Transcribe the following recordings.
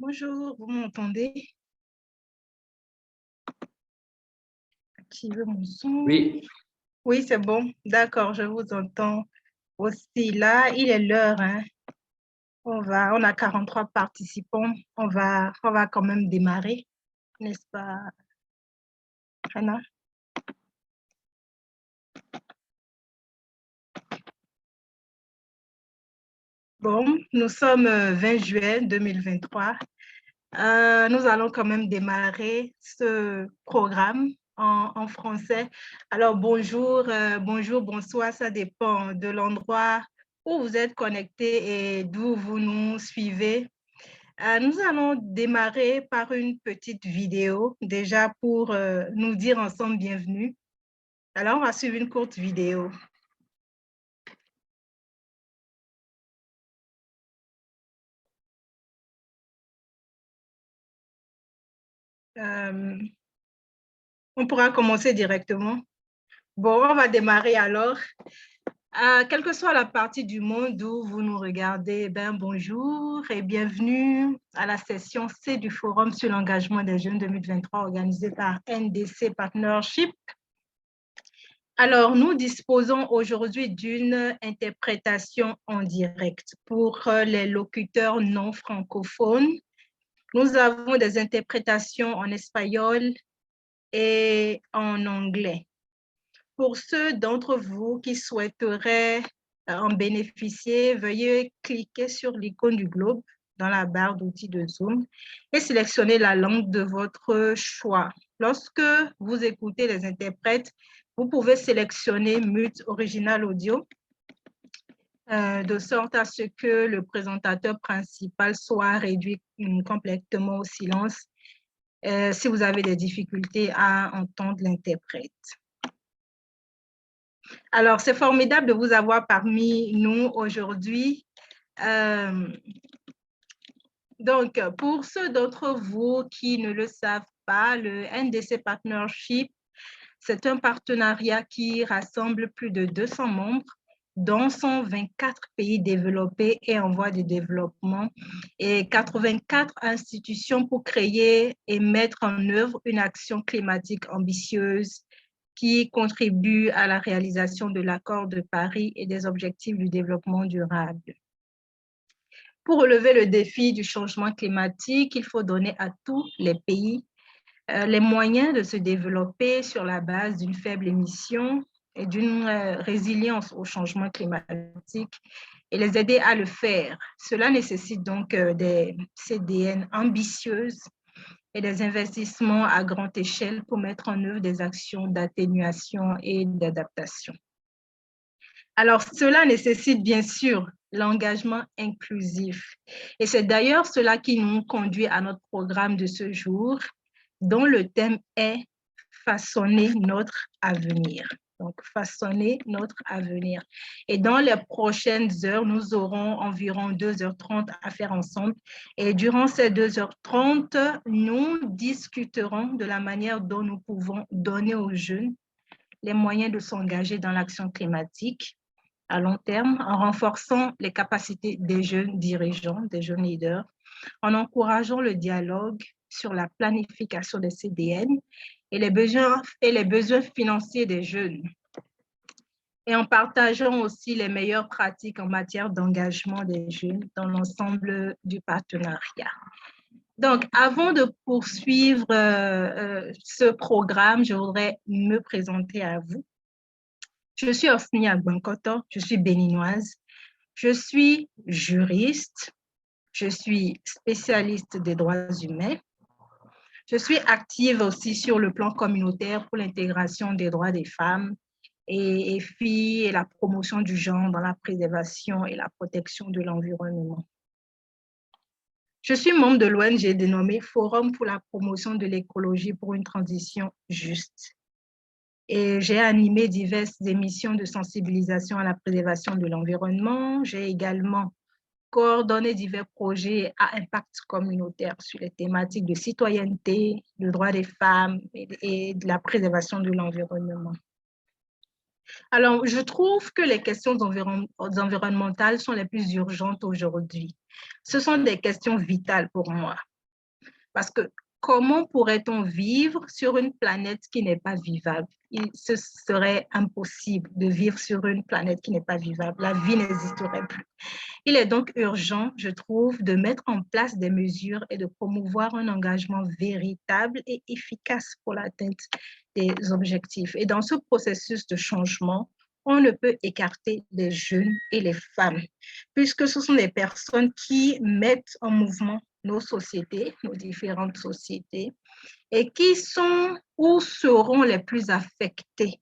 Bonjour, vous m'entendez? Activez mon son. Oui. Oui, c'est bon. D'accord, je vous entends aussi. Là, il est l'heure, hein. On a 43 participants. On va quand même démarrer, n'est-ce pas, Anna? Bon, nous sommes 20 juin 2023. Nous allons quand même démarrer ce programme en français. Alors, bonjour, bonjour, bonsoir, ça dépend de l'endroit où vous êtes connecté et d'où vous nous suivez. Nous allons démarrer par une petite vidéo déjà pour nous dire ensemble bienvenue. Alors, on va suivre une courte vidéo. On pourra commencer directement. Bon, on va démarrer alors. Quelle que soit la partie du monde où vous nous regardez, bonjour et bienvenue à la session C du Forum sur l'engagement des jeunes 2023 organisé par NDC Partnership. Alors, nous disposons aujourd'hui d'une interprétation en direct pour les locuteurs non francophones. Nous avons des interprétations en espagnol et en anglais. Pour ceux d'entre vous qui souhaiteraient en bénéficier, veuillez cliquer sur l'icône du globe dans la barre d'outils de Zoom et sélectionner la langue de votre choix. Lorsque vous écoutez les interprètes, vous pouvez sélectionner Mute Original Audio de sorte à ce que le présentateur principal soit réduit complètement au silence si vous avez des difficultés à entendre l'interprète. Alors, c'est formidable de vous avoir parmi nous aujourd'hui. Donc, pour ceux d'entre vous qui ne le savent pas, le NDC Partnership, c'est un partenariat qui rassemble plus de 200 membres dans 124 pays développés et en voie de développement et 84 institutions pour créer et mettre en œuvre une action climatique ambitieuse qui contribue à la réalisation de l'accord de Paris et des objectifs du développement durable. Pour relever le défi du changement climatique, il faut donner à tous les pays les moyens de se développer sur la base d'une faible émission et d'une résilience au changement climatique et les aider à le faire. Cela nécessite donc des CDN ambitieuses et des investissements à grande échelle pour mettre en œuvre des actions d'atténuation et d'adaptation. Alors, cela nécessite bien sûr l'engagement inclusif. Et c'est d'ailleurs cela qui nous conduit à notre programme de ce jour, dont le thème est « Façonner notre avenir ». Donc, façonner notre avenir. Et dans les prochaines heures, nous aurons environ 2h30 à faire ensemble. Et durant ces 2h30, nous discuterons de la manière dont nous pouvons donner aux jeunes les moyens de s'engager dans l'action climatique à long terme, en renforçant les capacités des jeunes dirigeants, des jeunes leaders, en encourageant le dialogue sur la planification des CDN et les besoins financiers des jeunes, et en partageant aussi les meilleures pratiques en matière d'engagement des jeunes dans l'ensemble du partenariat. Donc, avant de poursuivre ce programme, je voudrais me présenter à vous. Je suis Osni Agbankoto, je suis béninoise, je suis juriste, je suis spécialiste des droits humains, je suis active aussi sur le plan communautaire pour l'intégration des droits des femmes et filles et la promotion du genre dans la préservation et la protection de l'environnement. Je suis membre de l'ONG dénommée Forum pour la promotion de l'écologie pour une transition juste. Et j'ai animé diverses émissions de sensibilisation à la préservation de l'environnement. J'ai également coordonné divers projets à impact communautaire sur les thématiques de citoyenneté, de droits des femmes et de la préservation de l'environnement. Alors, je trouve que les questions environnementales sont les plus urgentes aujourd'hui. Ce sont des questions vitales pour moi. Parce que comment pourrait-on vivre sur une planète qui n'est pas vivable? Ce serait impossible de vivre sur une planète qui n'est pas vivable. La vie n'existerait plus. Il est donc urgent, je trouve, de mettre en place des mesures et de promouvoir un engagement véritable et efficace pour l'atteinte des objectifs. Et dans ce processus de changement, on ne peut écarter les jeunes et les femmes, puisque ce sont des personnes qui mettent en mouvement nos sociétés, nos différentes sociétés, et qui sont ou seront les plus affectées.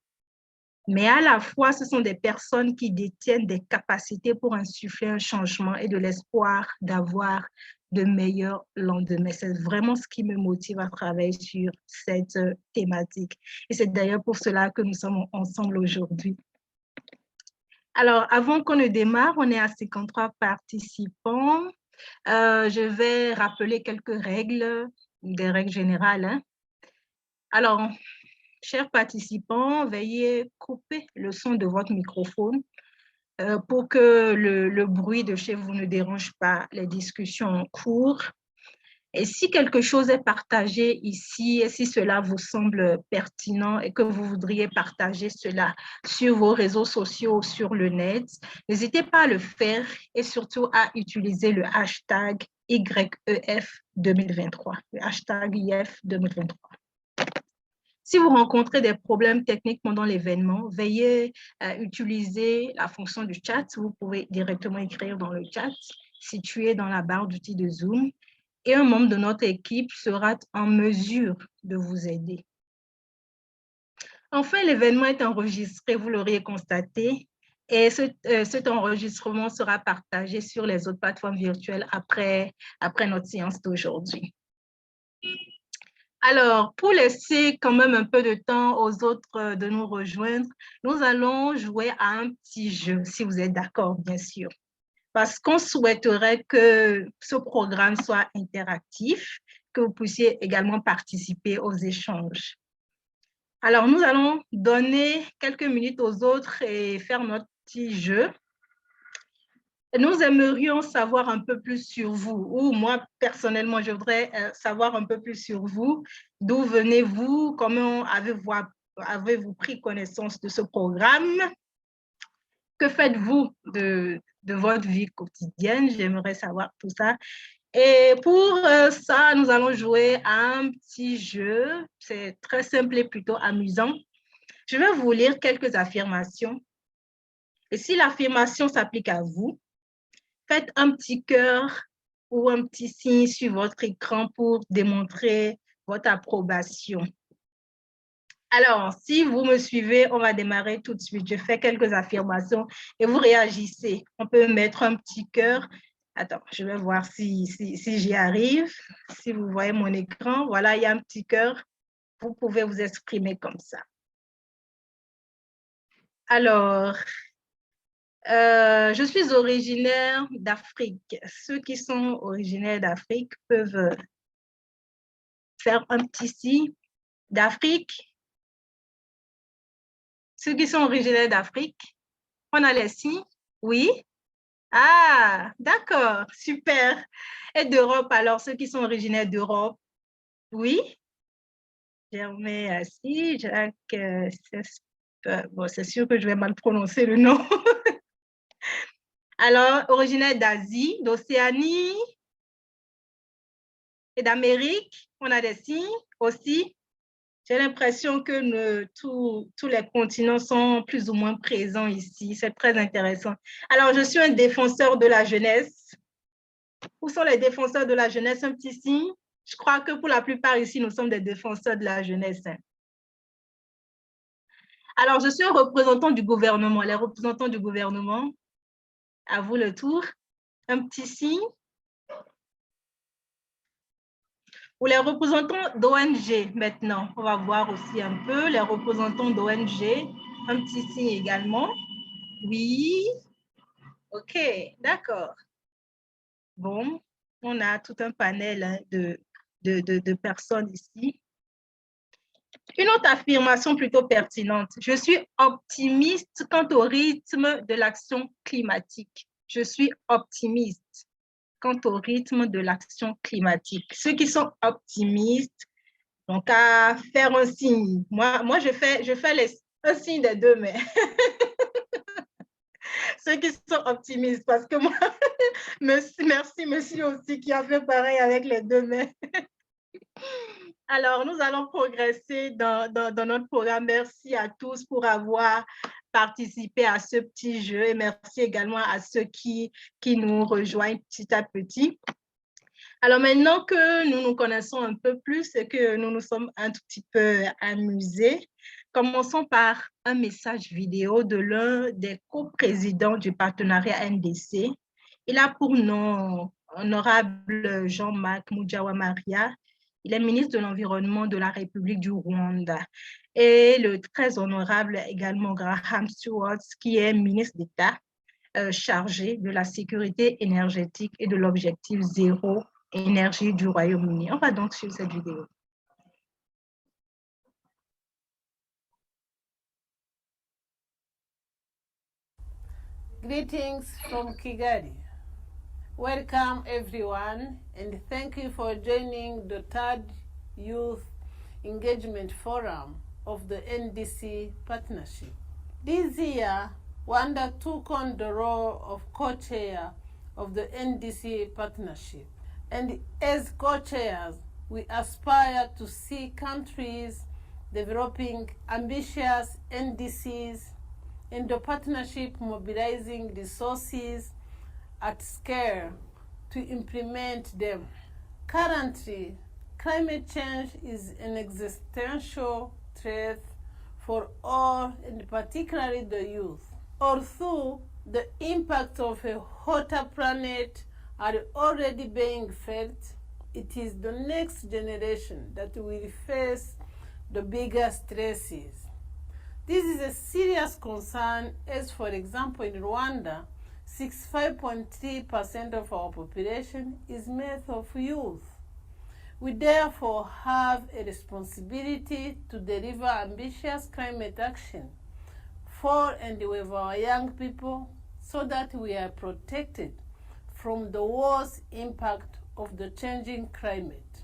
Mais à la fois, ce sont des personnes qui détiennent des capacités pour insuffler un changement et de l'espoir d'avoir de meilleurs lendemains. C'est vraiment ce qui me motive à travailler sur cette thématique. Et c'est d'ailleurs pour cela que nous sommes ensemble aujourd'hui. Alors, avant qu'on ne démarre, on est à 53 participants. Je vais rappeler quelques règles, des règles générales. Hein. Alors, chers participants, veuillez couper le son de votre microphone pour que le bruit de chez vous ne dérange pas les discussions en cours. Et si quelque chose est partagé ici, et si cela vous semble pertinent et que vous voudriez partager cela sur vos réseaux sociaux ou sur le net, n'hésitez pas à le faire et surtout à utiliser le hashtag YEF 2023, le hashtag YEF 2023. Si vous rencontrez des problèmes techniques pendant l'événement, veuillez utiliser la fonction du chat. Vous pouvez directement écrire dans le chat situé dans la barre d'outils de Zoom et un membre de notre équipe sera en mesure de vous aider. Enfin, l'événement est enregistré, vous l'auriez constaté, et cet enregistrement sera partagé sur les autres plateformes virtuelles après notre séance d'aujourd'hui. Alors, pour laisser quand même un peu de temps aux autres de nous rejoindre, nous allons jouer à un petit jeu, si vous êtes d'accord, bien sûr. Parce qu'on souhaiterait que ce programme soit interactif, que vous puissiez également participer aux échanges. Alors, nous allons donner quelques minutes aux autres et faire notre petit jeu. Nous aimerions savoir un peu plus sur vous, ou moi, personnellement, je voudrais savoir un peu plus sur vous. D'où venez-vous? Comment avez-vous pris connaissance de ce programme? Que faites-vous de votre vie quotidienne? J'aimerais savoir tout ça. Et pour ça, nous allons jouer à un petit jeu. C'est très simple et plutôt amusant. Je vais vous lire quelques affirmations. Et si l'affirmation s'applique à vous, faites un petit cœur ou un petit signe sur votre écran pour démontrer votre approbation. Alors, si vous me suivez, on va démarrer tout de suite. Je fais quelques affirmations et vous réagissez. On peut mettre un petit cœur. Attends, je vais voir si j'y arrive. Si vous voyez mon écran, voilà, il y a un petit cœur. Vous pouvez vous exprimer comme ça. Alors, je suis originaire d'Afrique. Ceux qui sont originaires d'Afrique peuvent faire un petit signe d'Afrique. Ceux qui sont originaires d'Afrique, on a les signes? Oui? Ah, d'accord, super. Et d'Europe, alors, ceux qui sont originaires d'Europe? Oui? Germain Assis, Jacques, bon, c'est sûr que je vais mal prononcer le nom. Alors, originaire d'Asie, d'Océanie et d'Amérique, on a des signes aussi. J'ai l'impression que tous les continents sont plus ou moins présents ici. C'est très intéressant. Alors, je suis un défenseur de la jeunesse. Où sont les défenseurs de la jeunesse? Un petit signe. Je crois que pour la plupart ici, nous sommes des défenseurs de la jeunesse. Alors, je suis un représentant du gouvernement. Les représentants du gouvernement, à vous le tour. Un petit signe. Ou les représentants d'ONG maintenant. On va voir aussi un peu les représentants d'ONG. Un petit signe également. Oui. OK, d'accord. Bon, on a tout un panel hein, de personnes ici. Une autre affirmation plutôt pertinente. Je suis optimiste quant au rythme de l'action climatique. Je suis optimiste. quant au rythme de l'action climatique. Ceux qui sont optimistes, donc à faire un signe. Moi je fais un signe des deux mains. Ceux qui sont optimistes, parce que moi, merci monsieur aussi qui a fait pareil avec les deux mains. Alors, nous allons progresser dans notre programme. Merci à tous pour avoir participé à ce petit jeu et merci également à ceux qui nous rejoignent petit à petit. Alors maintenant que nous nous connaissons un peu plus et que nous nous sommes un tout petit peu amusés, commençons par un message vidéo de l'un des coprésidents du partenariat NDC. Il a pour nom honorable Jean-Marc Mujawa Maria. Il est ministre de l'Environnement de la République du Rwanda. Et le très honorable également Graham Stewart, qui est ministre d'État chargé de la sécurité énergétique et de l'objectif zéro énergie du Royaume-Uni. On va donc suivre cette vidéo. Greetings from Kigali. Welcome everyone and thank you for joining the third Youth Engagement Forum of the NDC Partnership. This year, Rwanda took on the role of co-chair of the NDC Partnership. And as co-chairs, we aspire to see countries developing ambitious NDCs and the partnership mobilizing resources at scale to implement them. Currently, climate change is an existential threat for all, and particularly the youth. Although the impacts of a hotter planet are already being felt, it is the next generation that will face the biggest stresses. This is a serious concern as, for example, in Rwanda, 65.3% of our population is made of youth. We therefore have a responsibility to deliver ambitious climate action for and with our young people so that we are protected from the worst impact of the changing climate.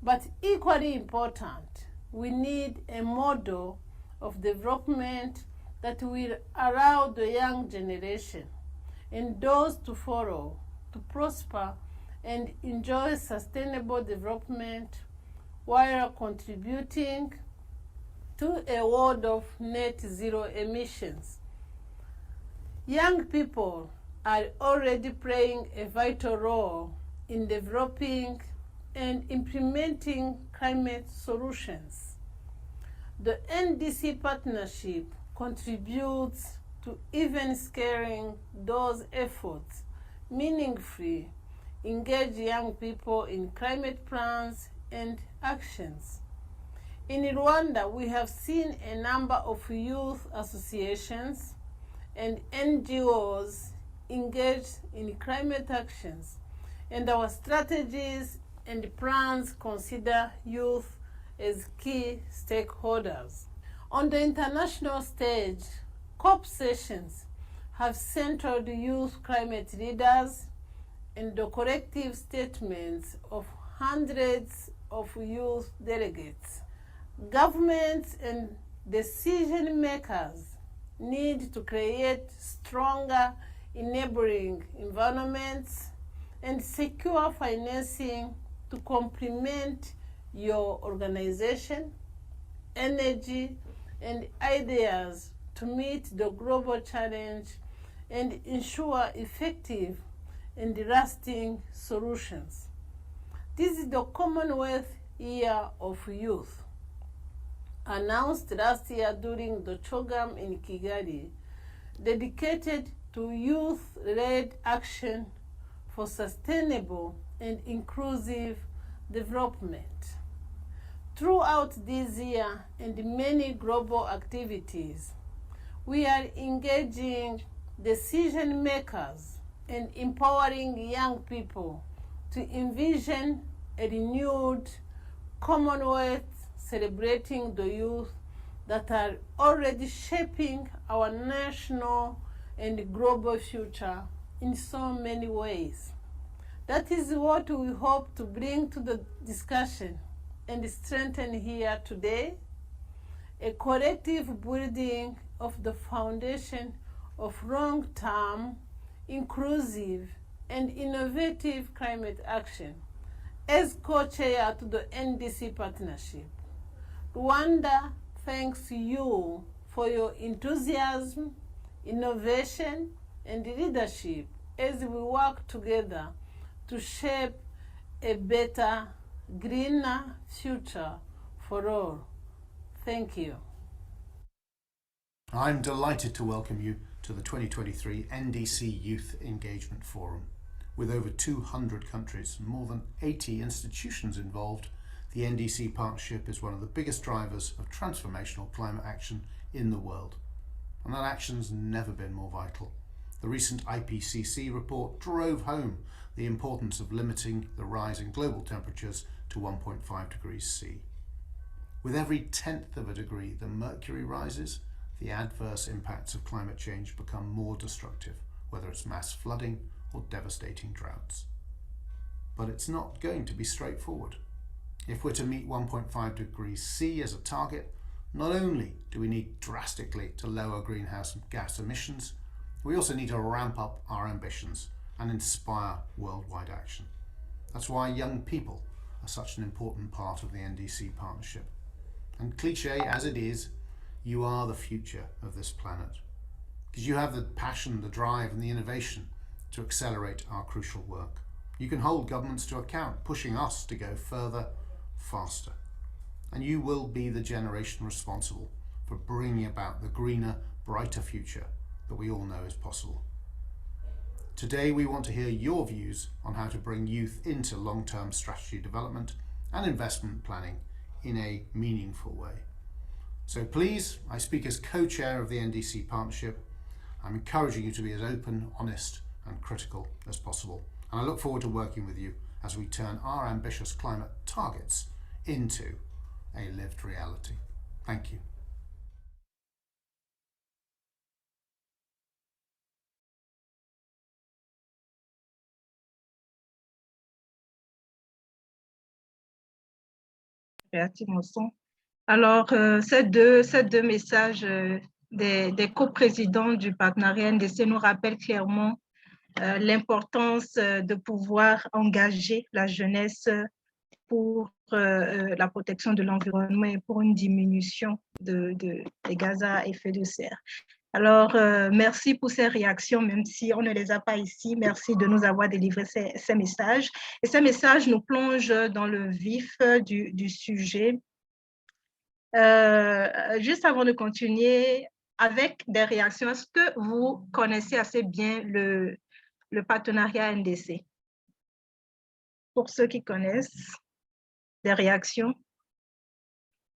But equally important, we need a model of development that will allow the young generation and those to follow to prosper and enjoy sustainable development while contributing to a world of net zero emissions. Young people are already playing a vital role in developing and implementing climate solutions. The NDC partnership contributes to even scaling those efforts, meaningfully engage young people in climate plans and actions. In Rwanda, we have seen a number of youth associations and NGOs engaged in climate actions, and our strategies and plans consider youth as key stakeholders. On the international stage, COP sessions have centered youth climate leaders and the collective statements of hundreds of youth delegates. Governments and decision makers need to create stronger enabling environments and secure financing to complement your organization, energy, and ideas to meet the global challenge and ensure effective and lasting solutions. This is the Commonwealth Year of Youth, announced last year during the CHOGM in Kigali, dedicated to youth-led action for sustainable and inclusive development. Throughout this year and many global activities, we are engaging decision makers and empowering young people to envision a renewed Commonwealth celebrating the youth that are already shaping our national and global future in so many ways. That is what we hope to bring to the discussion and strengthen here today, a collective building of the foundation of long-term, inclusive, and innovative climate action. As co-chair to the NDC partnership, Rwanda thanks you for your enthusiasm, innovation, and leadership as we work together to shape a better, greener future for all. Thank you. I'm delighted to welcome you to the 2023 NDC Youth Engagement Forum. With over 200 countries and more than 80 institutions involved, the NDC partnership is one of the biggest drivers of transformational climate action in the world. And that action's never been more vital. The recent IPCC report drove home the importance of limiting the rise in global temperatures to 1.5 degrees C. With every tenth of a degree the mercury rises, the adverse impacts of climate change become more destructive, whether it's mass flooding or devastating droughts. But it's not going to be straightforward. If we're to meet 1.5 degrees C as a target, not only do we need drastically to lower greenhouse gas emissions, we also need to ramp up our ambitions and inspire worldwide action. That's why young people are such an important part of the NDC partnership. And cliche as it is, you are the future of this planet, because you have the passion, the drive and the innovation to accelerate our crucial work. You can hold governments to account, pushing us to go further, faster. And you will be the generation responsible for bringing about the greener, brighter future that we all know is possible. Today we want to hear your views on how to bring youth into long-term strategy development and investment planning in a meaningful way. So please, I speak as co-chair of the NDC partnership. I'm encouraging you to be as open, honest and critical as possible. And I look forward to working with you as we turn our ambitious climate targets into a lived reality. Thank you. Alors, ces deux messages des coprésidents du partenariat NDC nous rappellent clairement l'importance de pouvoir engager la jeunesse pour la protection de l'environnement et pour une diminution des gaz à effet de serre. Alors, merci pour ces réactions, même si on ne les a pas ici. Merci de nous avoir délivré ces messages. Et ces messages nous plongent dans le vif du sujet. Juste avant de continuer avec des réactions, est-ce que vous connaissez assez bien le partenariat NDC? Pour ceux qui connaissent, des réactions?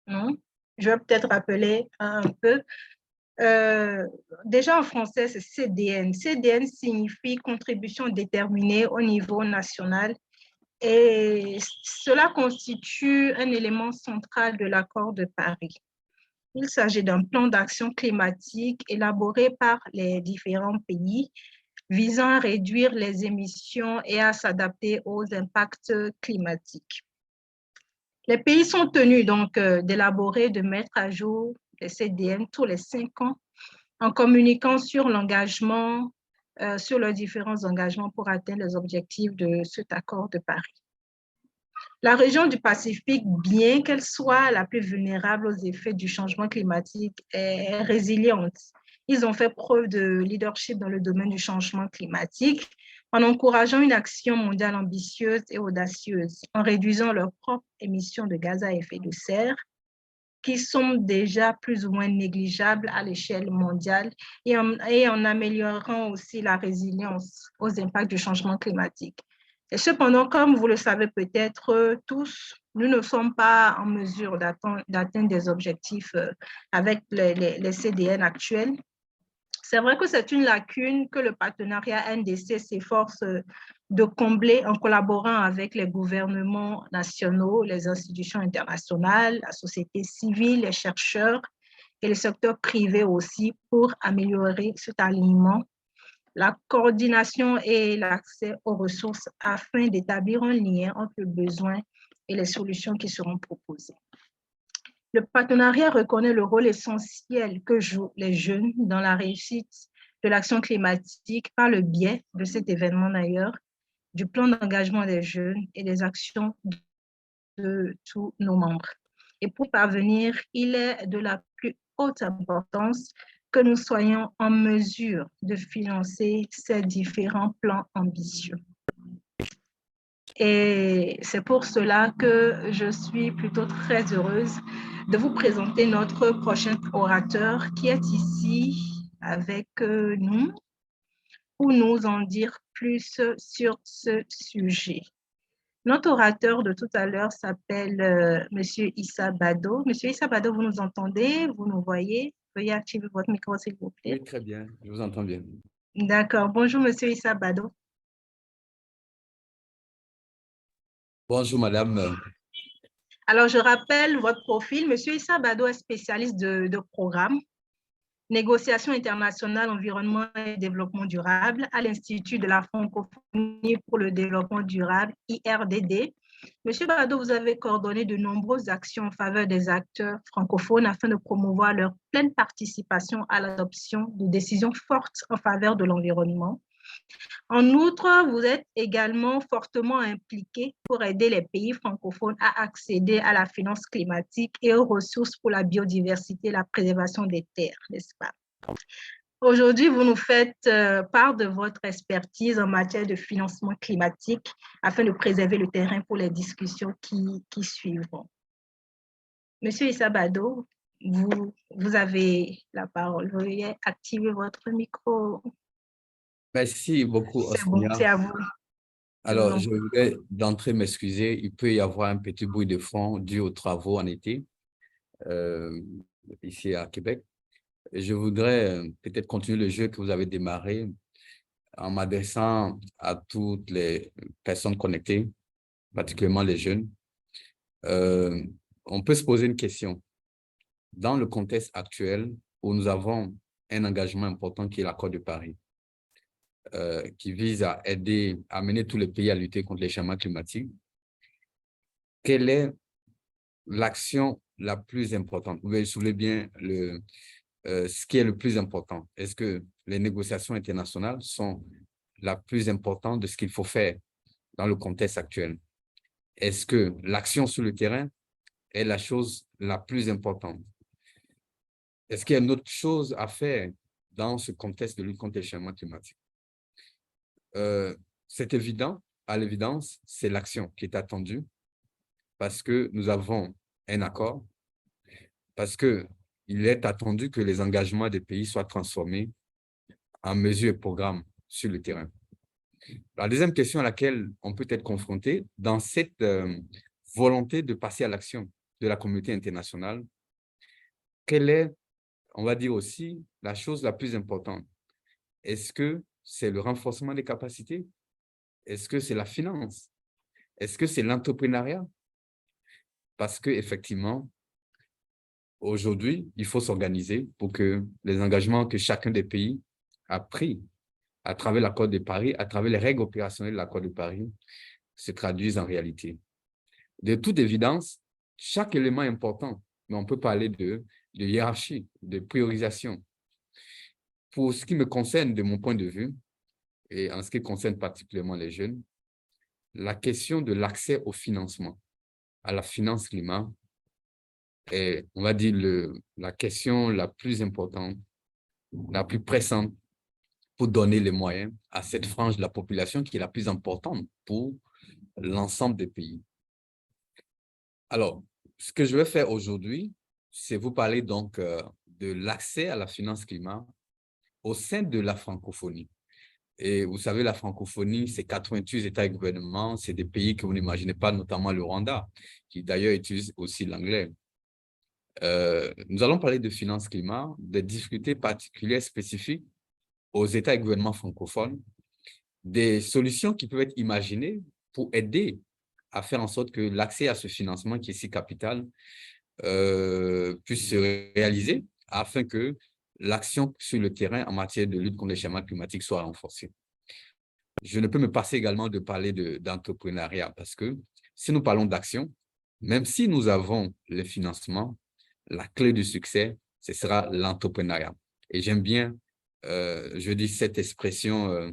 Non? Je vais peut-être rappeler un peu. Déjà en français, c'est CDN. CDN signifie contribution déterminée au niveau national et cela constitue un élément central de l'accord de Paris. Il s'agit d'un plan d'action climatique élaboré par les différents pays visant à réduire les émissions et à s'adapter aux impacts climatiques. Les pays sont tenus donc d'élaborer, de mettre à jour les CDN tous les 5 ans en communiquant sur l'engagement, sur leurs différents engagements pour atteindre les objectifs de cet accord de Paris. La région du Pacifique, bien qu'elle soit la plus vulnérable aux effets du changement climatique, est résiliente. Ils ont fait preuve de leadership dans le domaine du changement climatique en encourageant une action mondiale ambitieuse et audacieuse, en réduisant leurs propres émissions de gaz à effet de serre, qui sont déjà plus ou moins négligeables à l'échelle mondiale, et en améliorant aussi la résilience aux impacts du changement climatique. Et cependant, comme vous le savez peut-être tous, nous ne sommes pas en mesure d'atteindre des objectifs avec les CDN actuels. C'est vrai que c'est une lacune que le partenariat NDC s'efforce de combler en collaborant avec les gouvernements nationaux, les institutions internationales, la société civile, les chercheurs et le secteur privé aussi pour améliorer cet alignement la coordination et l'accès aux ressources afin d'établir un lien entre le besoin et les solutions qui seront proposées. Le partenariat reconnaît le rôle essentiel que jouent les jeunes dans la réussite de l'action climatique par le biais de cet événement d'ailleurs, du plan d'engagement des jeunes et des actions de tous nos membres. Et pour parvenir, il est de la plus haute importance que nous soyons en mesure de financer ces différents plans ambitieux. Et c'est pour cela que je suis plutôt très heureuse de vous présenter notre prochain orateur qui est ici avec nous pour nous en dire plus sur ce sujet. Notre orateur de tout à l'heure s'appelle Monsieur Issa Bado. Monsieur Issa Bado, vous nous entendez? Vous nous voyez? Veuillez activer votre micro, s'il vous plaît. Oui, très bien. Je vous entends bien. D'accord. Bonjour, Monsieur Issa Bado. Bonjour, madame. Alors, je rappelle votre profil. Monsieur Issa Bado est spécialiste de programme, négociation internationale, environnement et développement durable à l'Institut de la francophonie pour le développement durable, IRDD. Monsieur Bado, vous avez coordonné de nombreuses actions en faveur des acteurs francophones afin de promouvoir leur pleine participation à l'adoption de décisions fortes en faveur de l'environnement. En outre, vous êtes également fortement impliqué pour aider les pays francophones à accéder à la finance climatique et aux ressources pour la biodiversité et la préservation des terres, n'est-ce pas? Aujourd'hui, vous nous faites part de votre expertise en matière de financement climatique afin de préserver le terrain pour les discussions qui suivront. Monsieur Issa Bado, vous avez la parole. Veuillez activer votre micro. Merci beaucoup, C'est bon, c'est à vous. Alors, je voudrais d'entrée m'excuser. Il peut y avoir un petit bruit de fond dû aux travaux en été, ici à Québec. Je voudrais peut-être continuer le jeu que vous avez démarré en m'adressant à toutes les personnes connectées, particulièrement les jeunes. On peut se poser une question. Dans le contexte actuel où nous avons un engagement important qui est l'accord de Paris, qui vise à aider, à amener tous les pays à lutter contre les changements climatiques, quelle est l'action la plus importante? Vous voyez, soulevez bien ce qui est le plus important. Est-ce que les négociations internationales sont la plus importante de ce qu'il faut faire dans le contexte actuel? Est-ce que l'action sur le terrain est la chose la plus importante? Est-ce qu'il y a une autre chose à faire dans ce contexte de lutte contre les changements climatiques? C'est évident, à l'évidence, c'est l'action qui est attendue parce que nous avons un accord, parce qu'il est attendu que les engagements des pays soient transformés en mesures et programmes sur le terrain. La deuxième question à laquelle on peut être confronté dans cette volonté de passer à l'action de la communauté internationale, quelle est, on va dire aussi, la chose la plus importante? Est-ce que c'est le renforcement des capacités? Est-ce que c'est la finance? Est-ce que c'est l'entrepreneuriat? Parce qu'effectivement, aujourd'hui, il faut s'organiser pour que les engagements que chacun des pays a pris à travers l'accord de Paris, à travers les règles opérationnelles de l'accord de Paris, se traduisent en réalité. De toute évidence, chaque élément est important, mais on peut parler de hiérarchie, de priorisation. Pour ce qui me concerne, de mon point de vue, et en ce qui concerne particulièrement les jeunes, la question de l'accès au financement, à la finance climat, est, on va dire, la question la plus importante, la plus pressante pour donner les moyens à cette frange de la population qui est la plus importante pour l'ensemble des pays. Alors, ce que je vais faire aujourd'hui, c'est vous parler donc de l'accès à la finance climat au sein de la francophonie. Et vous savez, la francophonie, c'est 88 États et gouvernements, c'est des pays que vous n'imaginez pas, notamment le Rwanda, qui d'ailleurs utilise aussi l'anglais. Nous allons parler de finance climat, des difficultés particulières spécifiques aux États et gouvernements francophones, des solutions qui peuvent être imaginées pour aider à faire en sorte que l'accès à ce financement, qui est si capital, puisse se réaliser afin que les engagements des pays soient transformés en mesures et programmes sur le terrain. Alors, ce que je vais faire aujourd'hui, c'est vous parler donc de l'accès à la finance climat au sein de la francophonie. Et vous savez, la francophonie, c'est 88 États et gouvernements, c'est des pays que vous n'imaginez pas, notamment le Rwanda, qui d'ailleurs utilise aussi l'anglais. Nous allons parler de finance climat, des difficultés particulières spécifiques aux États et gouvernements francophones, des solutions qui peuvent être imaginées pour aider à faire en sorte que l'accès à ce financement, qui est si capital, puisse se réaliser afin que l'action sur le terrain en matière de lutte contre les changements climatiques soit renforcée. Je ne peux me passer également de parler d'entrepreneuriat parce que si nous parlons d'action, même si nous avons le financement, la clé du succès, ce sera l'entrepreneuriat. Et j'aime bien, je dis cette expression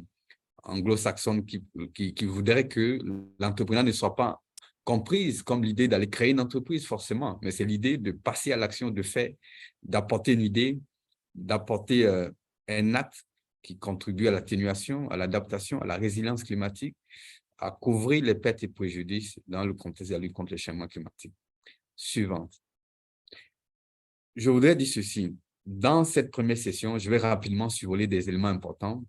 anglo-saxonne qui voudrait que l'entrepreneuriat ne soit pas comprise comme l'idée d'aller créer une entreprise forcément, mais c'est l'idée de passer à l'action, de faire, d'apporter une idée, d'apporter un acte qui contribue à l'atténuation, à l'adaptation, à la résilience climatique, à couvrir les pertes et préjudices dans le contexte de la lutte contre les changements climatiques. Suivante. Je voudrais dire ceci. Dans cette première session, je vais rapidement survoler des éléments importants.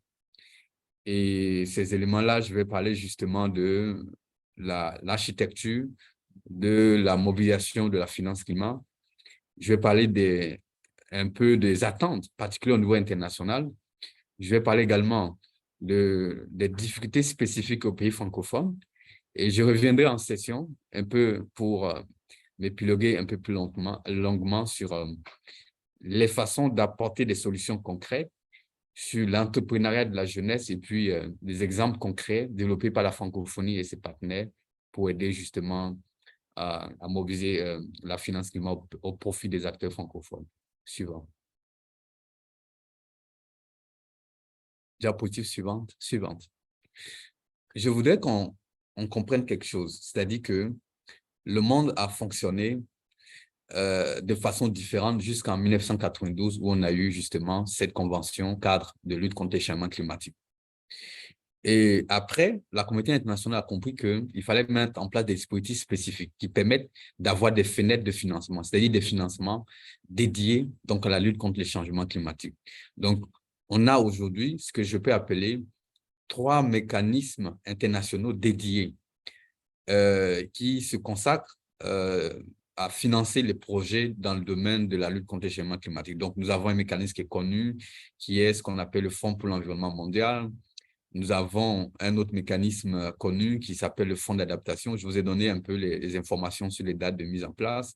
Et ces éléments-là, je vais parler justement de l'architecture, de la mobilisation de la finance climat. Je vais parler un peu des attentes, particulièrement au niveau international. Je vais parler également des difficultés spécifiques aux pays francophones. Et je reviendrai en session un peu pour m'épiloguer un peu plus longuement sur les façons d'apporter des solutions concrètes sur l'entrepreneuriat de la jeunesse et puis des exemples concrets développés par la francophonie et ses partenaires pour aider justement à mobiliser la finance climat au profit des acteurs francophones. Suivant. Diapositive suivante. Je voudrais qu'on comprenne quelque chose, c'est-à-dire que le monde a fonctionné de façon différente jusqu'en 1992 où on a eu justement cette convention cadre de lutte contre les changements climatiques. Et après, la communauté internationale a compris qu'il fallait mettre en place des dispositifs spécifiques qui permettent d'avoir des fenêtres de financement, c'est-à-dire des financements dédiés donc, à la lutte contre les changements climatiques. Donc, on a aujourd'hui ce que je peux appeler 3 mécanismes internationaux dédiés qui se consacrent à financer les projets dans le domaine de la lutte contre les changements climatiques. Donc, nous avons un mécanisme qui est connu, qui est ce qu'on appelle le Fonds pour l'environnement mondial. Nous avons un autre mécanisme connu qui s'appelle le Fonds d'adaptation. Je vous ai donné un peu les informations sur les dates de mise en place.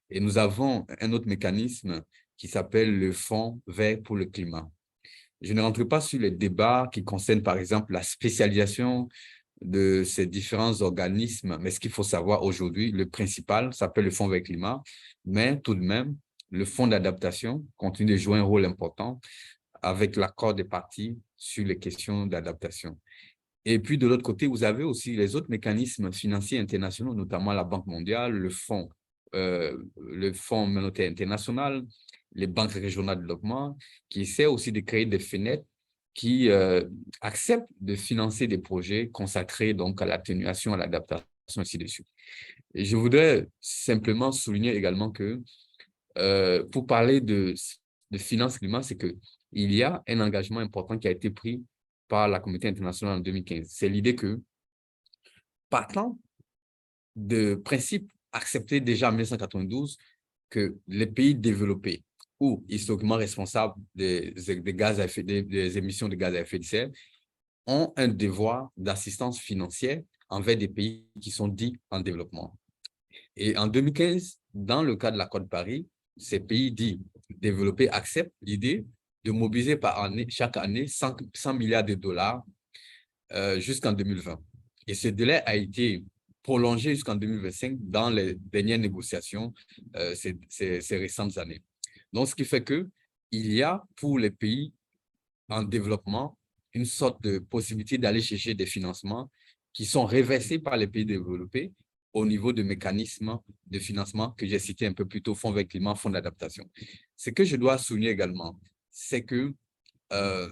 Et nous avons un autre mécanisme qui s'appelle le Fonds vert pour le climat. Je ne rentre pas sur les débats qui concernent, par exemple, la spécialisation de ces différents organismes, mais ce qu'il faut savoir aujourd'hui, le principal s'appelle le Fonds vert climat, mais tout de même, le Fonds d'adaptation continue de jouer un rôle important avec l'accord des parties sur les questions d'adaptation. Et puis, de l'autre côté, vous avez aussi les autres mécanismes financiers internationaux, notamment la Banque mondiale, le Fonds monétaire international, les banques régionales de développement, qui essaient aussi de créer des fenêtres qui acceptent de financer des projets consacrés donc à l'atténuation, à l'adaptation, ainsi de suite. Et je voudrais simplement souligner également que pour parler de finance climat, c'est qu'il y a un engagement important qui a été pris par la communauté internationale en 2015. C'est l'idée que, partant de principes acceptés déjà en 1992, que les pays développés ou historiquement responsables des émissions de gaz à effet de serre ont un devoir d'assistance financière envers des pays qui sont dits en développement. Et en 2015, dans le cas de l'accord de Paris, ces pays dits développés acceptent l'idée de mobiliser chaque année 100 milliards de dollars jusqu'en 2020. Et ce délai a été prolongé jusqu'en 2025 dans les dernières négociations ces récentes années. Donc, ce qui fait qu'il y a pour les pays en développement une sorte de possibilité d'aller chercher des financements qui sont reversés par les pays développés au niveau de mécanismes de financement que j'ai cités un peu plus tôt, Fonds vert climat, Fonds d'adaptation. Ce que je dois souligner également, c'est que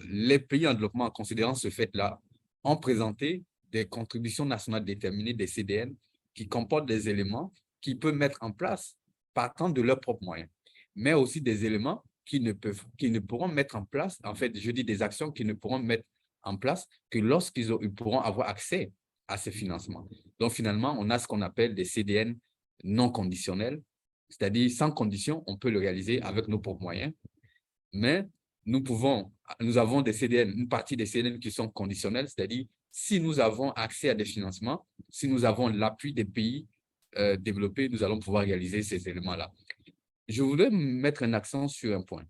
les pays en développement, en considérant ce fait-là, ont présenté des contributions nationales déterminées, des CDN, qui comportent des éléments qu'ils peuvent mettre en place partant de leurs propres moyens, mais aussi des éléments qui ne pourront mettre en place, en fait, je dis des actions qu'ils ne pourront mettre en place que lorsqu'ils pourront avoir accès à ces financements. Donc, finalement, on a ce qu'on appelle des CDN non conditionnels, c'est-à-dire sans condition, on peut le réaliser avec nos propres moyens, mais nous avons des CDN, une partie des CDN qui sont conditionnels, c'est-à-dire si nous avons accès à des financements, si nous avons l'appui des pays développés, nous allons pouvoir réaliser ces éléments-là. Je voudrais mettre un accent sur un point.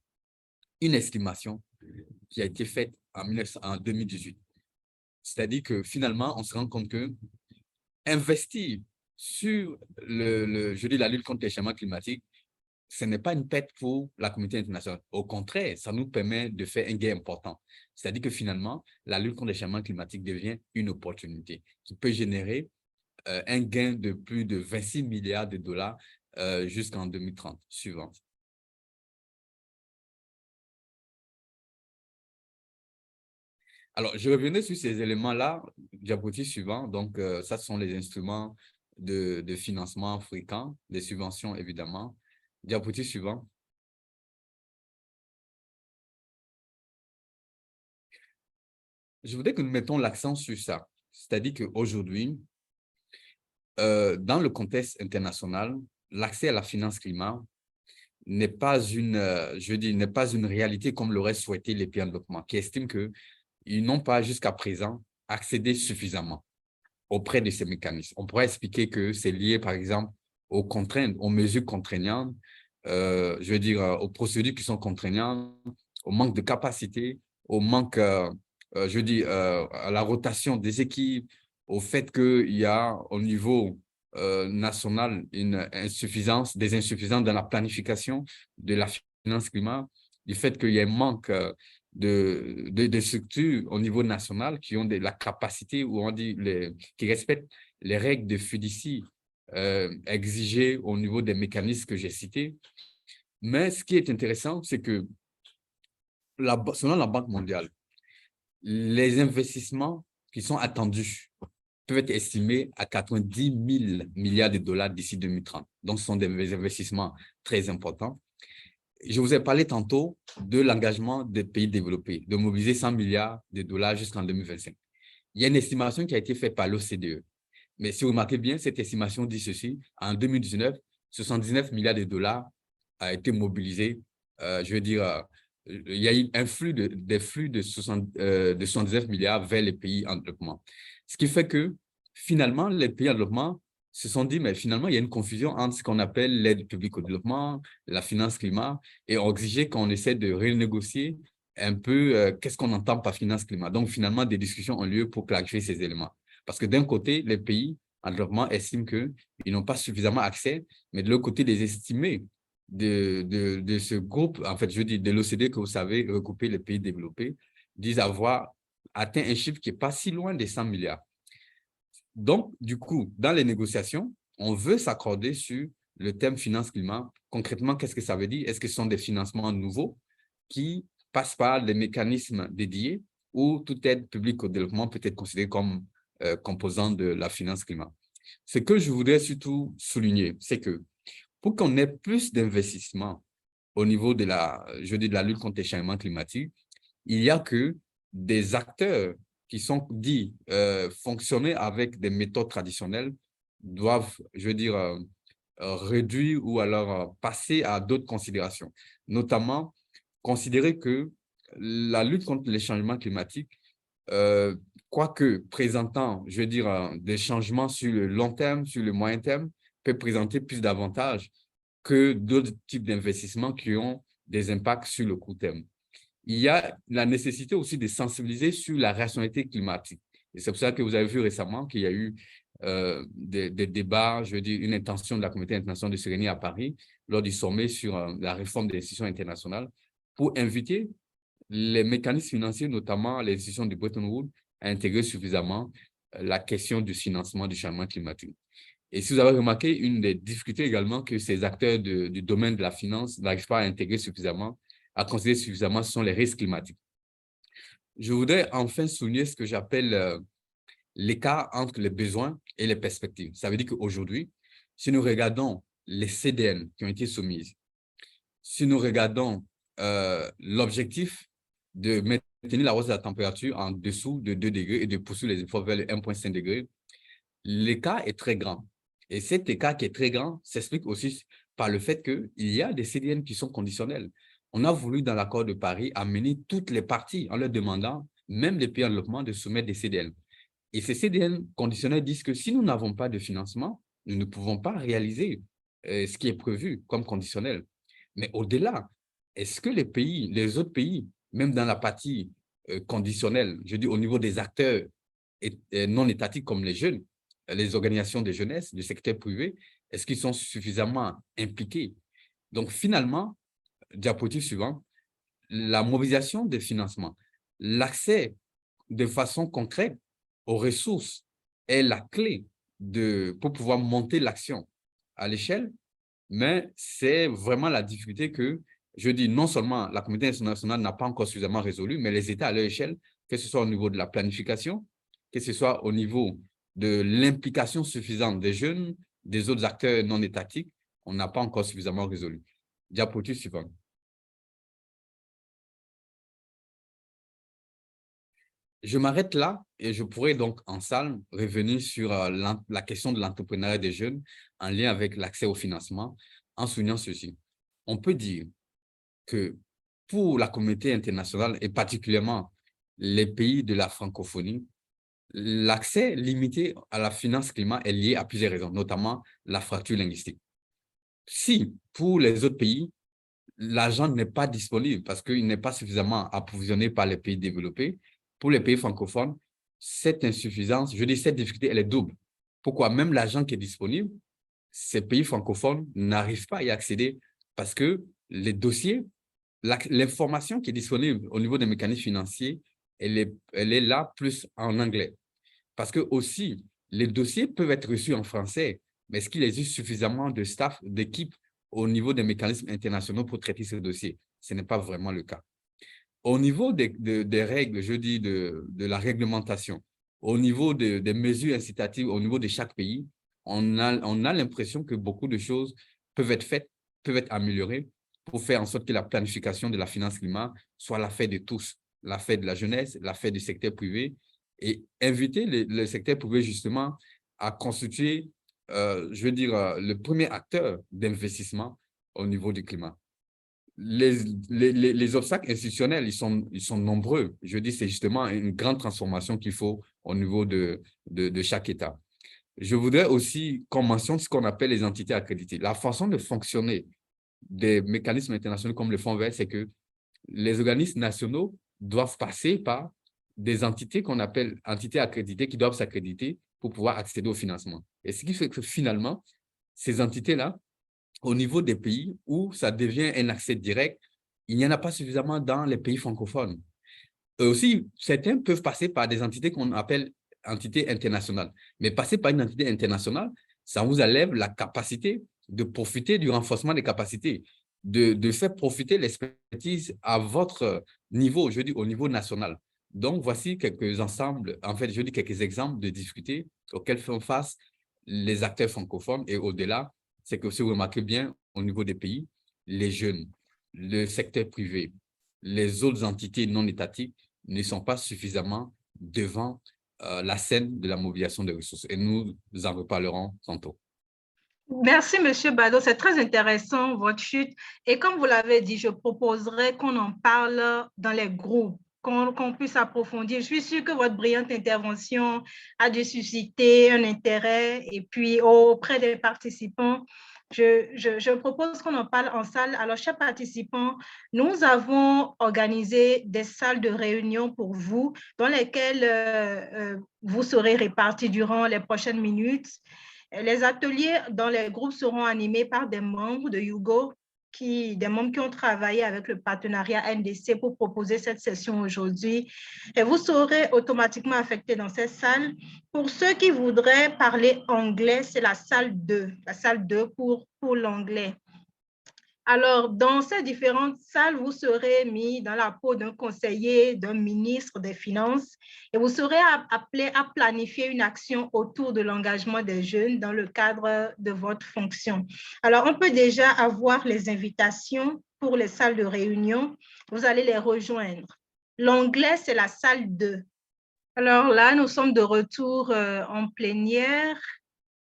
une estimation qui a été faite en 2018. C'est-à-dire que finalement, on se rend compte que investir sur la lutte contre les changements climatiques, ce n'est pas une perte pour la communauté internationale. Au contraire, ça nous permet de faire un gain important. C'est-à-dire que finalement, la lutte contre les changements climatiques devient une opportunité qui peut générer un gain de plus de 26 milliards de dollars jusqu'en 2030 suivant. Alors, je revenais sur ces éléments-là, diapositive suivant. Donc, ça, ce sont les instruments de financement fréquents, des subventions, évidemment. Diapositive suivant. Je voudrais que nous mettons l'accent sur ça. C'est-à-dire qu'aujourd'hui, dans le contexte international, l'accès à la finance climat n'est pas n'est pas une réalité comme l'auraient souhaité les pays en développement, qui estiment qu'ils n'ont pas jusqu'à présent accédé suffisamment auprès de ces mécanismes. On pourrait expliquer que c'est lié, par exemple, aux contraintes, aux mesures contraignantes, aux procédures qui sont contraignantes, au manque de capacité, au manque, à la rotation des équipes, au fait qu'il y a au niveau national des insuffisances dans la planification de la finance climat, du fait qu'il y a un manque de structures au niveau national qui ont la capacité, ou on dit qui respectent les règles de fiducie exigées au niveau des mécanismes que j'ai cités. Mais ce qui est intéressant, c'est que selon la Banque mondiale, les investissements qui sont attendus peuvent être estimés à 90 000 milliards de dollars d'ici 2030. Donc, ce sont des investissements très importants. Je vous ai parlé tantôt de l'engagement des pays développés, de mobiliser 100 milliards de dollars jusqu'en 2025. Il y a une estimation qui a été faite par l'OCDE. Mais si vous remarquez bien, cette estimation dit ceci: en 2019, 79 milliards de dollars a été mobilisé. Il y a eu des flux de 79 milliards vers les pays en développement. Ce qui fait que, finalement, les pays en développement se sont dit, mais finalement, il y a une confusion entre ce qu'on appelle l'aide publique au développement, la finance climat, et ont exigé qu'on essaie de renégocier un peu qu'est-ce qu'on entend par finance climat. Donc, finalement, des discussions ont lieu pour clarifier ces éléments. Parce que d'un côté, les pays en développement estiment qu'ils n'ont pas suffisamment accès, mais de l'autre côté, les estimés de ce groupe, en fait, je dis de l'OCDE, que vous savez, regrouper les pays développés, disent avoir atteint un chiffre qui n'est pas si loin des 100 milliards. Donc, du coup, dans les négociations, on veut s'accorder sur le thème finance-climat. Concrètement, qu'est-ce que ça veut dire? Est-ce que ce sont des financements nouveaux qui passent par des mécanismes dédiés, ou toute aide publique au développement peut être considérée comme composant de la finance-climat? Ce que je voudrais surtout souligner, c'est que pour qu'on ait plus d'investissements au niveau de la lutte contre les changements climatiques, il n'y a que des acteurs qui sont dits fonctionner avec des méthodes traditionnelles doivent, réduire ou alors passer à d'autres considérations, notamment considérer que la lutte contre les changements climatiques, quoique présentant, des changements sur le long terme, sur le moyen terme, peut présenter plus d'avantages que d'autres types d'investissements qui ont des impacts sur le court terme. Il y a la nécessité aussi de sensibiliser sur la rationalité climatique. Et c'est pour ça que vous avez vu récemment qu'il y a eu des débats, une intention de la communauté internationale de se réunir à Paris lors du sommet sur la réforme des institutions internationales pour inviter les mécanismes financiers, notamment les institutions de Bretton Woods, à intégrer suffisamment la question du financement du changement climatique. Et si vous avez remarqué, une des difficultés également que ces acteurs du domaine de la finance n'arrivent pas à intégrer suffisamment, à considérer suffisamment, ce sont les risques climatiques. Je voudrais enfin souligner ce que j'appelle l'écart entre les besoins et les perspectives. Ça veut dire qu'aujourd'hui, si nous regardons les CDN qui ont été soumises, si nous regardons l'objectif de maintenir la hausse de la température en dessous de 2 degrés et de poursuivre les efforts vers le 1,5 degré, l'écart est très grand. Et cet écart qui est très grand s'explique aussi par le fait qu'il y a des CDN qui sont conditionnels. On a voulu, dans l'accord de Paris, amener toutes les parties en leur demandant, même les pays en développement, de soumettre des CDN. Et ces CDN conditionnels disent que si nous n'avons pas de financement, nous ne pouvons pas réaliser ce qui est prévu comme conditionnel. Mais au-delà, est-ce que les autres pays, même dans la partie conditionnelle, je dis au niveau des acteurs non étatiques comme les jeunes, les organisations de jeunesse, du secteur privé, est-ce qu'ils sont suffisamment impliqués? Donc, finalement, diapositive suivante, la mobilisation des financements, l'accès de façon concrète aux ressources est la clé pour pouvoir monter l'action à l'échelle, mais c'est vraiment la difficulté que, je dis, non seulement la communauté internationale n'a pas encore suffisamment résolu, mais les États à leur échelle, que ce soit au niveau de la planification, que ce soit au niveau de l'implication suffisante des jeunes, des autres acteurs non étatiques, on n'a pas encore suffisamment résolu. Diapositive suivante. Je m'arrête là et je pourrais donc en salle revenir sur la question de l'entrepreneuriat des jeunes en lien avec l'accès au financement en soulignant ceci. On peut dire que pour la communauté internationale et particulièrement les pays de la francophonie, l'accès limité à la finance climat est lié à plusieurs raisons, notamment la fracture linguistique. Si pour les autres pays, l'argent n'est pas disponible parce qu'il n'est pas suffisamment approvisionné par les pays développés, pour les pays francophones, cette insuffisance, je dis cette difficulté, elle est double. Pourquoi? Même l'argent qui est disponible, ces pays francophones n'arrivent pas à y accéder parce que les dossiers, l'information qui est disponible au niveau des mécanismes financiers, elle est là plus en anglais. Parce que aussi, les dossiers peuvent être reçus en français, mais est-ce qu'il existe suffisamment de staff, d'équipes au niveau des mécanismes internationaux pour traiter ces dossiers? Ce n'est pas vraiment le cas. Au niveau des règles, je dis de la réglementation, au niveau des mesures incitatives, au niveau de chaque pays, on a l'impression que beaucoup de choses peuvent être faites, peuvent être améliorées pour faire en sorte que la planification de la finance climat soit l'affaire de tous, l'affaire de la jeunesse, l'affaire du secteur privé, et inviter le secteur privé justement à constituer, je veux dire, le premier acteur d'investissement au niveau du climat. Les obstacles institutionnels, ils sont nombreux. Je dis, c'est justement une grande transformation qu'il faut au niveau de chaque État. Je voudrais aussi qu'on mentionne ce qu'on appelle les entités accréditées. La façon de fonctionner des mécanismes internationaux comme le Fonds vert, c'est que les organismes nationaux doivent passer par des entités qu'on appelle entités accréditées qui doivent s'accréditer pour pouvoir accéder au financement. Et ce qui fait que finalement, ces entités-là, au niveau des pays où ça devient un accès direct, il n'y en a pas suffisamment dans les pays francophones. Eux aussi, certains peuvent passer par des entités qu'on appelle entités internationales. Mais passer par une entité internationale, ça vous enlève la capacité de profiter du renforcement des capacités, de faire profiter l'expertise à votre niveau, je dis au niveau national. Donc, voici quelques ensembles, en fait, je dis quelques exemples de difficultés auxquelles font face les acteurs francophones et au-delà, c'est que si vous remarquez bien, au niveau des pays, les jeunes, le secteur privé, les autres entités non étatiques ne sont pas suffisamment devant la scène de la mobilisation des ressources. Et nous en reparlerons tantôt. Merci, M. Bado. C'est très intéressant, votre chute. Et comme vous l'avez dit, je proposerai qu'on en parle dans les groupes, qu'on puisse approfondir. Je suis sûre que votre brillante intervention a dû susciter un intérêt. Et puis, auprès des participants, je propose qu'on en parle en salle. Alors, chers participants, nous avons organisé des salles de réunion pour vous, dans lesquelles vous serez répartis durant les prochaines minutes. Les ateliers dans les groupes seront animés par des membres de Hugo, des membres qui ont travaillé avec le partenariat NDC pour proposer cette session aujourd'hui. Et vous serez automatiquement affectés dans cette salle. Pour ceux qui voudraient parler anglais, c'est la salle 2 pour l'anglais. Alors, dans ces différentes salles, vous serez mis dans la peau d'un conseiller, d'un ministre des Finances et vous serez appelé à planifier une action autour de l'engagement des jeunes dans le cadre de votre fonction. Alors, on peut déjà avoir les invitations pour les salles de réunion. Vous allez les rejoindre. L'anglais, c'est la salle 2. Alors là, nous sommes de retour en plénière.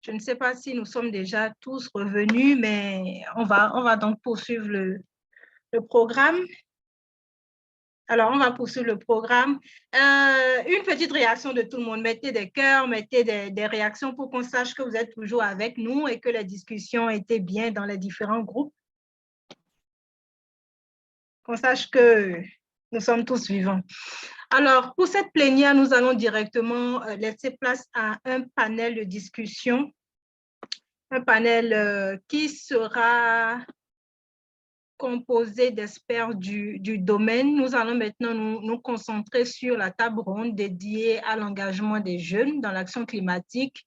Je ne sais pas si nous sommes déjà tous revenus, mais on va donc poursuivre le programme. Alors, on va poursuivre le programme. Une petite réaction de tout le monde. Mettez des cœurs, mettez des réactions pour qu'on sache que vous êtes toujours avec nous et que les discussions étaient bien dans les différents groupes. qu'on sache que nous sommes tous vivants. Alors, pour cette plénière, nous allons directement laisser place à un panel de discussion, un panel qui sera composé d'experts du domaine. Nous allons maintenant nous concentrer sur la table ronde dédiée à l'engagement des jeunes dans l'action climatique,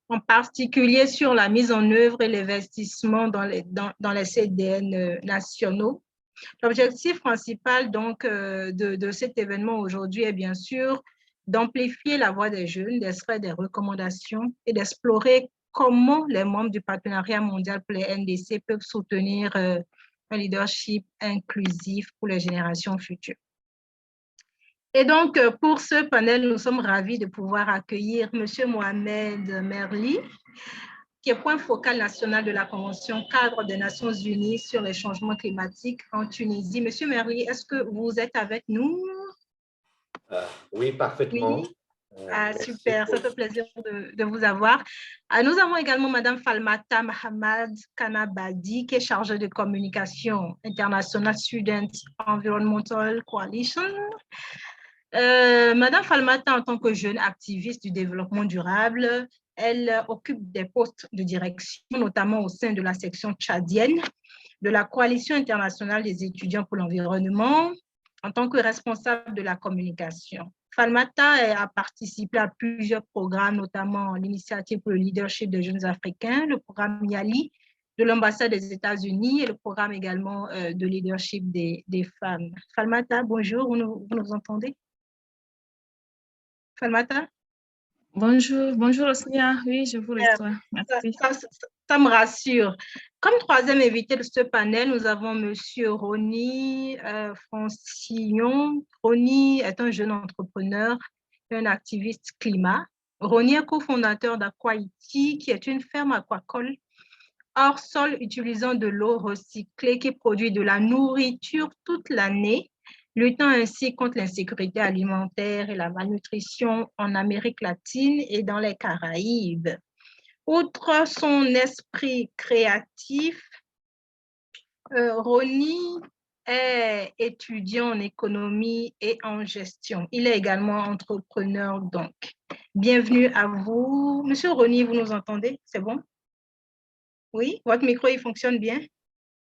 en particulier sur la mise en œuvre et l'investissement dans les CDN nationaux. L'objectif principal donc de cet événement aujourd'hui est bien sûr d'amplifier la voix des jeunes, d'extraire des recommandations et d'explorer comment les membres du partenariat mondial pour les NDC peuvent soutenir un leadership inclusif pour les générations futures. Et donc, pour ce panel, nous sommes ravis de pouvoir accueillir M. Mohamed Merli, qui est point focal national de la Convention cadre des Nations Unies sur les changements climatiques en Tunisie. Monsieur Merli, est-ce que vous êtes avec nous? Oui, parfaitement. Oui. Super, ça fait plaisir de vous avoir. Nous avons également Madame Falmata Mohamed Kanabadi, qui est chargée de communication internationale Student Environmental Coalition. Madame Falmata, en tant que jeune activiste du développement durable, elle occupe des postes de direction, notamment au sein de la section tchadienne de la Coalition internationale des étudiants pour l'environnement, en tant que responsable de la communication. Falmata a participé à plusieurs programmes, notamment l'Initiative pour le leadership des jeunes Africains, le programme YALI de l'ambassade des États-Unis et le programme également de leadership des femmes. Falmata, bonjour, vous nous entendez? Falmata? Bonjour Osnia, oui, je vous reçois. Merci. Ça me rassure. Comme troisième invité de ce panel, nous avons M. Rony Francillon. Rony est un jeune entrepreneur, un activiste climat. Rony est cofondateur d'Aqua-Iti, qui est une ferme aquacole hors sol utilisant de l'eau recyclée qui produit de la nourriture toute l'année, luttant ainsi contre l'insécurité alimentaire et la malnutrition en Amérique latine et dans les Caraïbes. Outre son esprit créatif, Rony est étudiant en économie et en gestion. Il est également entrepreneur, donc. Bienvenue à vous. Monsieur Rony, vous nous entendez? C'est bon? Oui? Votre micro, il fonctionne bien?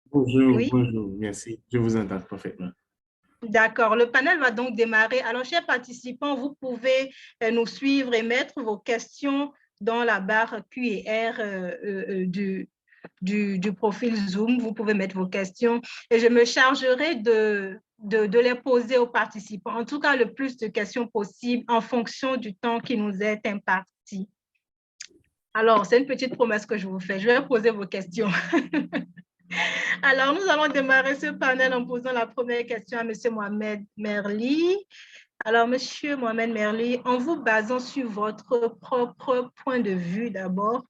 Bonjour, oui? Bonjour, merci. Je vous entends parfaitement. D'accord, le panel va donc démarrer. Alors, chers participants, vous pouvez nous suivre et mettre vos questions dans la barre Q&R du profil Zoom. Vous pouvez mettre vos questions et je me chargerai de les poser aux participants. En tout cas, le plus de questions possible en fonction du temps qui nous est imparti. Alors, c'est une petite promesse que je vous fais. Je vais poser vos questions. Alors, nous allons démarrer ce panel en posant la première question à M. Mohamed Merli. Alors, M. Mohamed Merli, en vous basant sur votre propre point de vue d'abord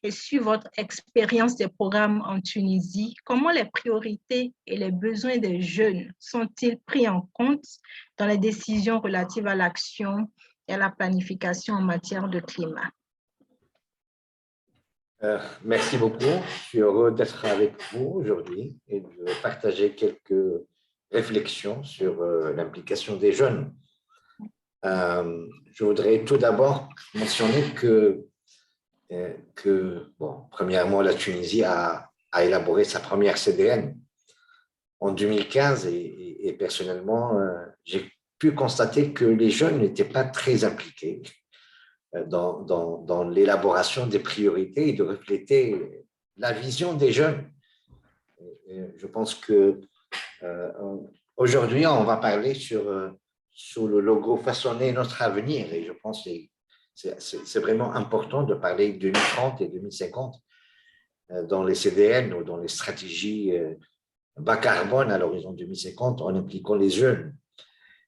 et sur votre expérience des programmes en Tunisie, comment les priorités et les besoins des jeunes sont-ils pris en compte dans les décisions relatives à l'action et à la planification en matière de climat? Merci beaucoup. Je suis heureux d'être avec vous aujourd'hui et de partager quelques réflexions sur l'implication des jeunes. Je voudrais tout d'abord mentionner premièrement, la Tunisie a élaboré sa première CDN en 2015 et personnellement, j'ai pu constater que les jeunes n'étaient pas très impliqués dans l'élaboration des priorités et de refléter la vision des jeunes. Je pense que aujourd'hui, on va parler sur le logo façonner notre avenir et je pense que c'est vraiment important de parler de 2030 et 2050 dans les CDN ou dans les stratégies bas carbone à l'horizon 2050 en impliquant les jeunes.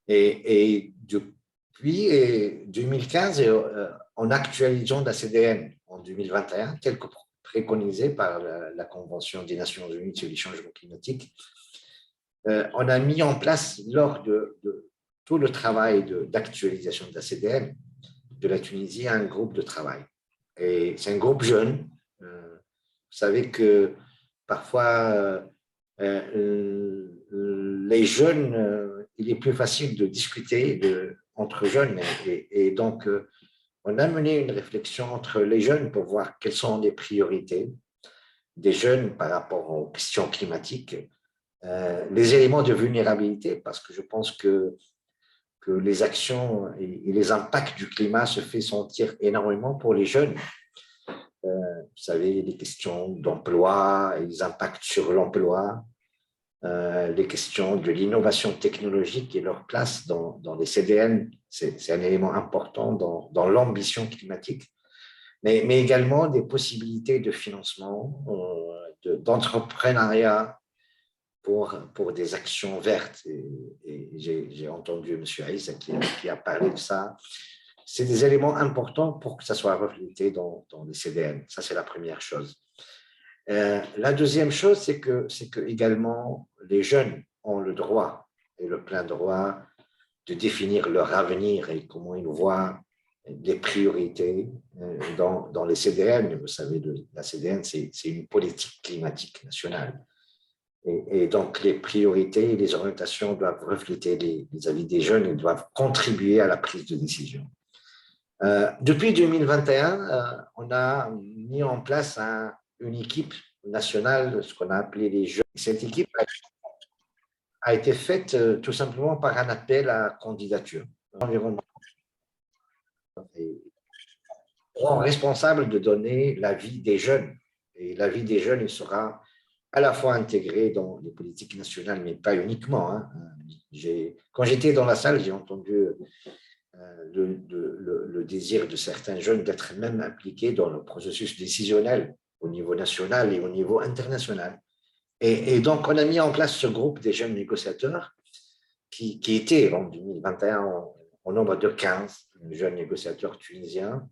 Et depuis 2015, en actualisant la CDN en 2021, tel que préconisé par la Convention des Nations Unies sur les changements climatiques, on a mis en place, lors de tout le travail d'actualisation de la CDN de la Tunisie, un groupe de travail. Et c'est un groupe jeune. Vous savez que parfois, les jeunes, il est plus facile de discuter entre jeunes et donc on a mené une réflexion entre les jeunes pour voir quelles sont les priorités des jeunes par rapport aux questions climatiques, les éléments de vulnérabilité, parce que je pense que les actions et les impacts du climat se font sentir énormément pour les jeunes. Vous savez, les questions d'emploi, les impacts sur l'emploi, les questions de l'innovation technologique et leur place dans les CDN, c'est un élément important dans l'ambition climatique, mais également des possibilités de financement, d'entrepreneuriat pour des actions vertes. Et j'ai entendu M. Aïssa qui a parlé de ça. C'est des éléments importants pour que ça soit reflété dans les CDN. Ça, c'est la première chose. La deuxième chose, c'est que également les jeunes ont le droit et le plein droit de définir leur avenir et comment ils voient les priorités dans les CDN. Vous savez, la CDN, c'est une politique climatique nationale. Et donc, les priorités et les orientations doivent refléter les avis des jeunes et doivent contribuer à la prise de décision. Depuis 2021, on a mis en place une équipe nationale, ce qu'on a appelé les jeunes. Cette équipe a été faite tout simplement par un appel à candidature. L'environnement est responsable de donner l'avis des jeunes. Et l'avis des jeunes, il sera à la fois intégré dans les politiques nationales, mais pas uniquement. Hein. Quand j'étais dans la salle, j'ai entendu le désir de certains jeunes d'être même impliqués dans le processus décisionnel au niveau national et au niveau international. Et donc, on a mis en place ce groupe des jeunes négociateurs qui était en 2021 au nombre de 15 jeunes négociateurs tunisiens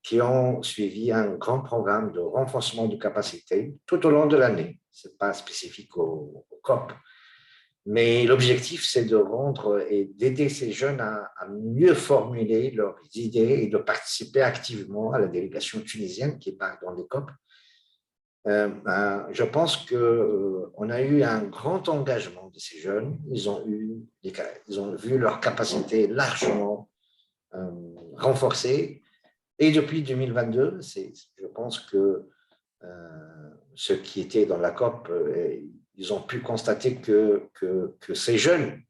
qui ont suivi un grand programme de renforcement de capacité tout au long de l'année. Ce n'est pas spécifique au COP, mais l'objectif, c'est de rendre et d'aider ces jeunes à mieux formuler leurs idées et de participer activement à la délégation tunisienne qui part dans les COP. Je pense qu'on a eu un grand engagement de ces jeunes. Ils ont vu leurs capacités largement renforcées. Et depuis 2022, je pense que ceux qui étaient dans la COP, ils ont pu constater que ces jeunes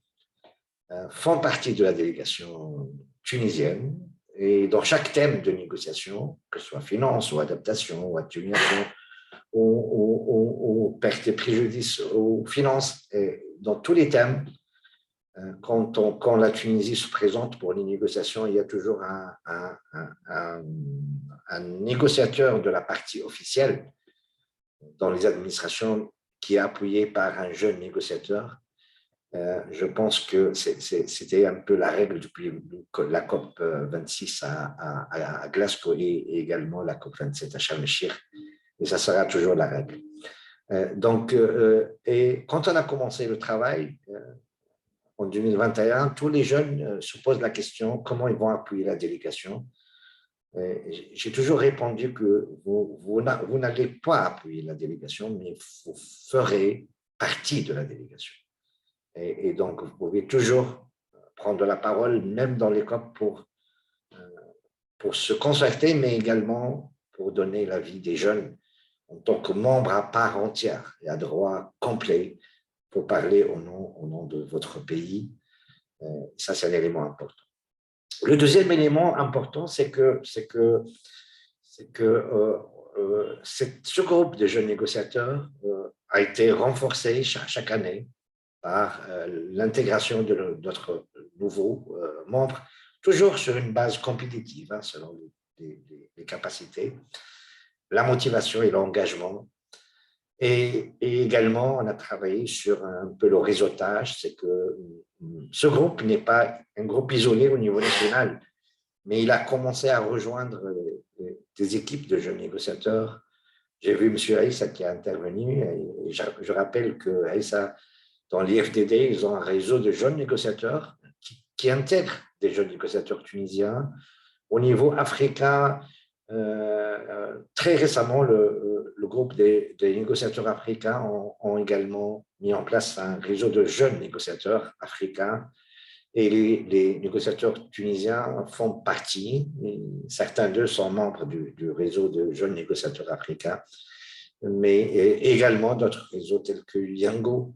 font partie de la délégation tunisienne. Et dans chaque thème de négociation, que ce soit finance ou adaptation ou atténuation, ou perte et préjudice, ou finances, et dans tous les thèmes, quand la Tunisie se présente pour les négociations, il y a toujours un négociateur de la partie officielle dans les administrations qui est appuyé par un jeune négociateur. Je pense que c'était un peu la règle depuis la COP 26 à Glasgow et également la COP 27 à Sharm el-Sheikh. Et ça sera toujours la règle. Et quand on a commencé le travail, en 2021, tous les jeunes se posent la question comment ils vont appuyer la délégation. J'ai toujours répondu que vous n'allez pas appuyer la délégation, mais vous ferez partie de la délégation. Et donc, vous pouvez toujours prendre la parole, même dans les COP, pour se concerter, mais également pour donner l'avis des jeunes en tant que membre à part entière et à droit complet pour parler au nom de votre pays. Ça, c'est un élément important. Le deuxième élément important, c'est que ce groupe de jeunes négociateurs a été renforcé chaque année par l'intégration de notre nouveau membre, toujours sur une base compétitive, hein, selon les capacités, la motivation et l'engagement. Et également, on a travaillé sur un peu le réseautage, c'est que ce groupe n'est pas un groupe isolé au niveau national, mais il a commencé à rejoindre des équipes de jeunes négociateurs. J'ai vu M. Aïssa qui a intervenu, et je rappelle que Aïssa, dans l'IFDD, ils ont un réseau de jeunes négociateurs qui intègrent des jeunes négociateurs tunisiens. Au niveau africain, Très récemment, le groupe des négociateurs africains ont également mis en place un réseau de jeunes négociateurs africains et les négociateurs tunisiens font partie. Certains d'eux sont membres du réseau de jeunes négociateurs africains, mais également d'autres réseaux tels que Yango,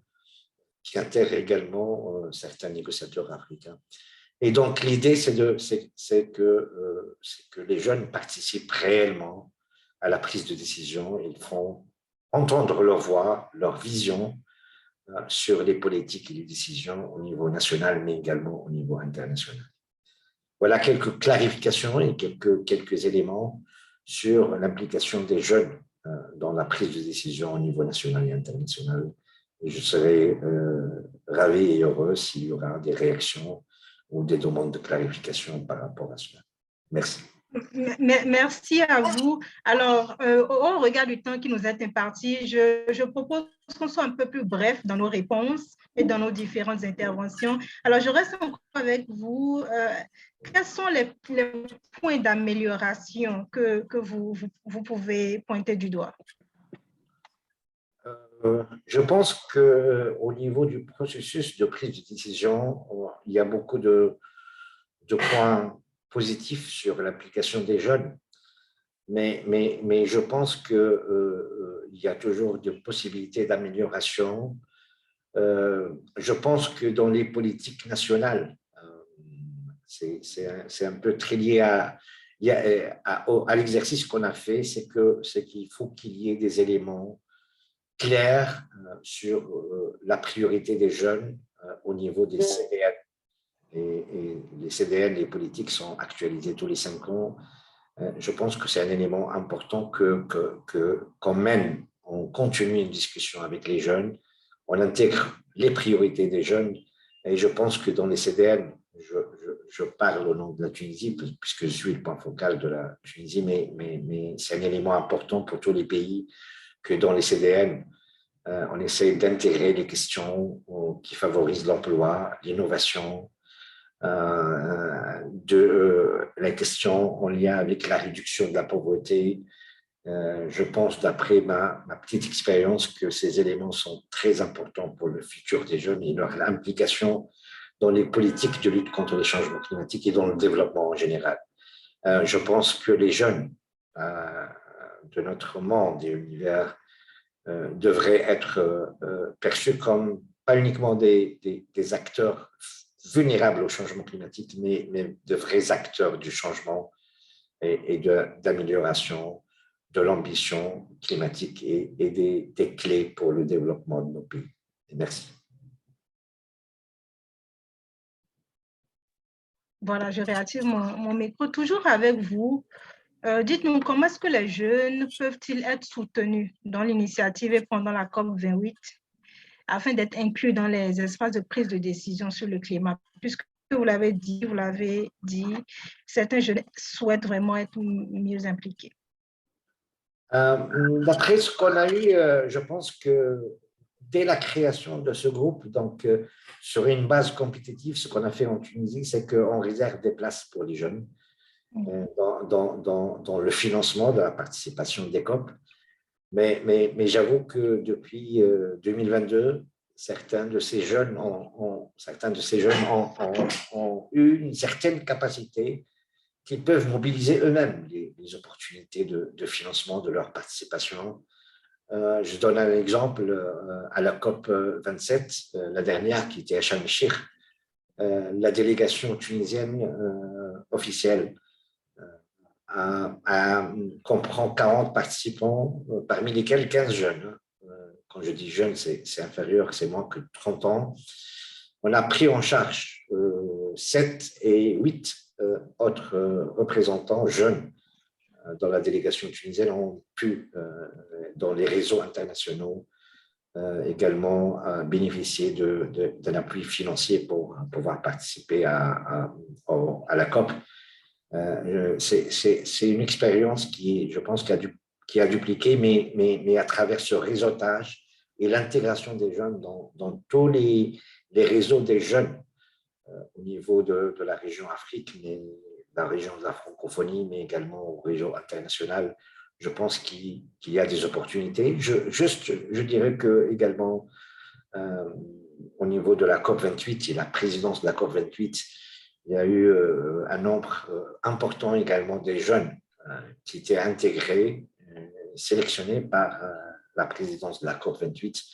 qui intègre également certains négociateurs africains. Et donc, l'idée, c'est que les jeunes participent réellement à la prise de décision. Ils font entendre leur voix, leur vision sur les politiques et les décisions au niveau national, mais également au niveau international. Voilà quelques clarifications et quelques éléments sur l'implication des jeunes dans la prise de décision au niveau national et international. Et je serai ravi et heureux s'il y aura des réactions ou des demandes de clarification par rapport à cela. Merci. Merci à vous. Alors, au regard du temps qui nous est imparti, je propose qu'on soit un peu plus bref dans nos réponses et dans nos différentes interventions. Alors, je reste encore avec vous. Quels sont les points d'amélioration que vous pouvez pointer du doigt? Je pense qu'au niveau du processus de prise de décision, il y a beaucoup de points positifs sur l'application des jeunes, mais je pense qu'il y a toujours des possibilités d'amélioration. Je pense que dans les politiques nationales, c'est un peu très lié à l'exercice qu'on a fait, c'est qu'il faut qu'il y ait des éléments clairs sur la priorité des jeunes au niveau des CDN. Et les CDN, les politiques sont actualisées tous les 5 ans. Je pense que c'est un élément important qu'on mène, on continue une discussion avec les jeunes, on intègre les priorités des jeunes. Et je pense que dans les CDN, je parle au nom de la Tunisie, puisque je suis le point focal de la Tunisie, mais c'est un élément important pour tous les pays que dans les CDN, on essaie d'intégrer les questions qui favorisent l'emploi, l'innovation, les questions en lien avec la réduction de la pauvreté. Je pense, d'après ma petite expérience, que ces éléments sont très importants pour le futur des jeunes et leur implication dans les politiques de lutte contre les changements climatiques et dans le développement en général. Je pense que les jeunes de notre monde et univers devraient être perçus comme pas uniquement des acteurs vulnérables au changement climatique, mais de vrais acteurs du changement et d'amélioration de l'ambition climatique et des clés pour le développement de nos pays. Merci. Voilà, je réactive mon micro. Toujours avec vous, dites-nous comment est-ce que les jeunes peuvent-ils être soutenus dans l'initiative et pendant la COP28 afin d'être inclus dans les espaces de prise de décision sur le climat, puisque vous l'avez dit, certains jeunes souhaitent vraiment être mieux impliqués. D'après ce qu'on a eu, je pense que dès la création de ce groupe, donc sur une base compétitive, ce qu'on a fait en Tunisie, c'est qu'on réserve des places pour les jeunes dans le financement de la participation des COP. Mais j'avoue que depuis 2022, certains de ces jeunes ont eu une certaine capacité qu'ils peuvent mobiliser eux-mêmes les opportunités de financement de leur participation. Je donne un exemple à la COP 27, la dernière qui était à Sharm el-Sheikh, la délégation tunisienne officielle comprend 40 participants, parmi lesquels 15 jeunes. Quand je dis jeunes, c'est inférieur, c'est moins que 30 ans. On a pris en charge 7 et 8 autres représentants jeunes dans la délégation tunisienne ont pu, dans les réseaux internationaux, également bénéficier d'un appui financier pour pouvoir participer à la COP. C'est une expérience qui, je pense, qui a dupliqué, mais à travers ce réseautage et l'intégration des jeunes dans tous les réseaux des jeunes au niveau de la région Afrique, la région de la francophonie, mais également aux régions internationales, je pense qu'il y a des opportunités. Je dirais que également, au niveau de la COP28 et la présidence de la COP28, il y a eu un nombre important également des jeunes qui étaient intégrés, sélectionnés par la présidence de la COP28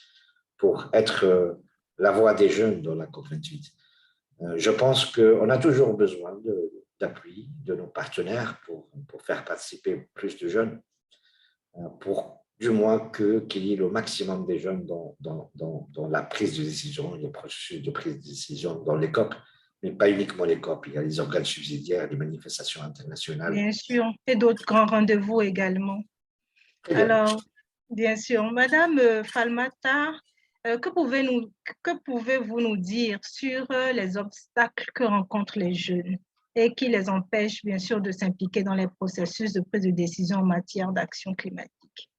pour être la voix des jeunes dans la COP28. Je pense qu'on a toujours besoin d'appui de nos partenaires pour faire participer plus de jeunes, pour du moins qu'il y ait le maximum des jeunes dans la prise de décision, les processus de prise de décision dans les COP, mais pas uniquement les COP. Il y a les organes subsidiaires, les manifestations internationales. Bien sûr, et d'autres grands rendez-vous également. Alors, bien sûr, Madame Falmata, que pouvez-vous nous dire sur les obstacles que rencontrent les jeunes et qui les empêchent, bien sûr, de s'impliquer dans les processus de prise de décision en matière d'action climatique?